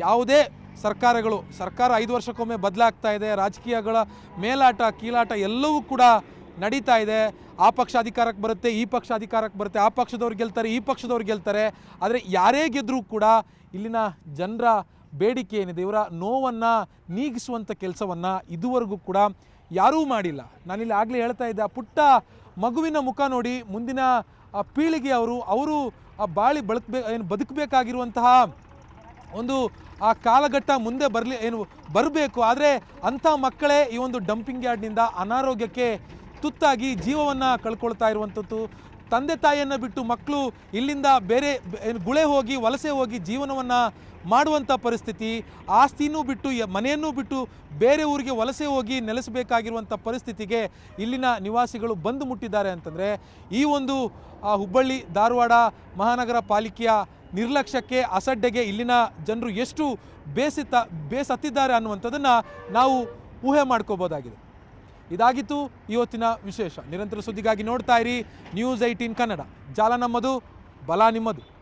ಯಾವುದೇ ಸರ್ಕಾರ 5 ವರ್ಷಕ್ಕೊಮ್ಮೆ ಬದಲಾಗ್ತಾ ಇದೆ. ರಾಜಕೀಯಗಳ ಮೇಲಾಟ ಕೀಲಾಟ ಎಲ್ಲವೂ ಕೂಡ ನಡೀತಾ ಇದೆ. ಆ ಪಕ್ಷ ಅಧಿಕಾರಕ್ಕೆ ಬರುತ್ತೆ, ಈ ಪಕ್ಷ ಅಧಿಕಾರಕ್ಕೆ ಬರುತ್ತೆ, ಆ ಪಕ್ಷದವ್ರು ಗೆಲ್ತಾರೆ, ಈ ಪಕ್ಷದವ್ರು ಗೆಲ್ತಾರೆ. ಆದರೆ ಯಾರೇ ಗೆದ್ದರೂ ಕೂಡ ಇಲ್ಲಿನ ಜನರ ಬೇಡಿಕೆ ಏನಿದೆ, ಇವರ ನೋವನ್ನು ನೀಗಿಸುವಂಥ ಕೆಲಸವನ್ನು ಇದುವರೆಗೂ ಕೂಡ ಯಾರೂ ಮಾಡಿಲ್ಲ. ನಾನಿಲ್ಲಿ ಆಗಲೇ ಹೇಳ್ತಾ ಇದ್ದೆ, ಆ ಪುಟ್ಟ ಮಗುವಿನ ಮುಖ ನೋಡಿ ಮುಂದಿನ ಪೀಳಿಗೆ ಅವರು ಬದುಕಬೇಕಾಗಿರುವಂತಹ ಒಂದು ಆ ಕಾಲಘಟ್ಟ ಮುಂದೆ ಬರಬೇಕು. ಆದರೆ ಅಂಥ ಮಕ್ಕಳೇ ಈ ಒಂದು ಡಂಪಿಂಗ್ ಯಾರ್ಡ್ನಿಂದ ಅನಾರೋಗ್ಯಕ್ಕೆ ತುತ್ತಾಗಿ ಜೀವವನ್ನು ಕಳ್ಕೊಳ್ತಾ ಇರುವಂಥದ್ದು. ತಂದೆ ತಾಯಿಯನ್ನು ಬಿಟ್ಟು ಮಕ್ಕಳು ಇಲ್ಲಿಂದ ಬೇರೆ ಗುಳೆ ಹೋಗಿ ವಲಸೆ ಹೋಗಿ ಜೀವನವನ್ನು ಮಾಡುವಂಥ ಪರಿಸ್ಥಿತಿ. ಆಸ್ತಿನೂ ಬಿಟ್ಟು ಮನೆಯನ್ನೂ ಬಿಟ್ಟು ಬೇರೆ ಊರಿಗೆ ವಲಸೆ ಹೋಗಿ ನೆಲೆಸಬೇಕಾಗಿರುವಂಥ ಪರಿಸ್ಥಿತಿಗೆ ಇಲ್ಲಿನ ನಿವಾಸಿಗಳು ಬಂದು ಮುಟ್ಟಿದ್ದಾರೆ ಅಂತಂದರೆ ಈ ಒಂದು ಹುಬ್ಬಳ್ಳಿ ಧಾರವಾಡ ಮಹಾನಗರ ಪಾಲಿಕೆಯ ನಿರ್ಲಕ್ಷ್ಯಕ್ಕೆ, ಅಸಡ್ಡೆಗೆ ಇಲ್ಲಿನ ಜನರು ಎಷ್ಟು ಬೇಸತ್ತಿದ್ದಾರೆ ಅನ್ನುವಂಥದ್ದನ್ನು ನಾವು ಊಹೆ ಮಾಡ್ಕೋಬೋದಾಗಿದೆ. ಇದಾಗಿತ್ತು ಇವತ್ತಿನ ವಿಶೇಷ. ನಿರಂತರ ಸುದ್ದಿಗಾಗಿ ನೋಡ್ತಾ ಇರಿ News 18 ಕನ್ನಡ. ಜಾಲ ನಮ್ಮದು, ಬಲ ನಿಮ್ಮದು.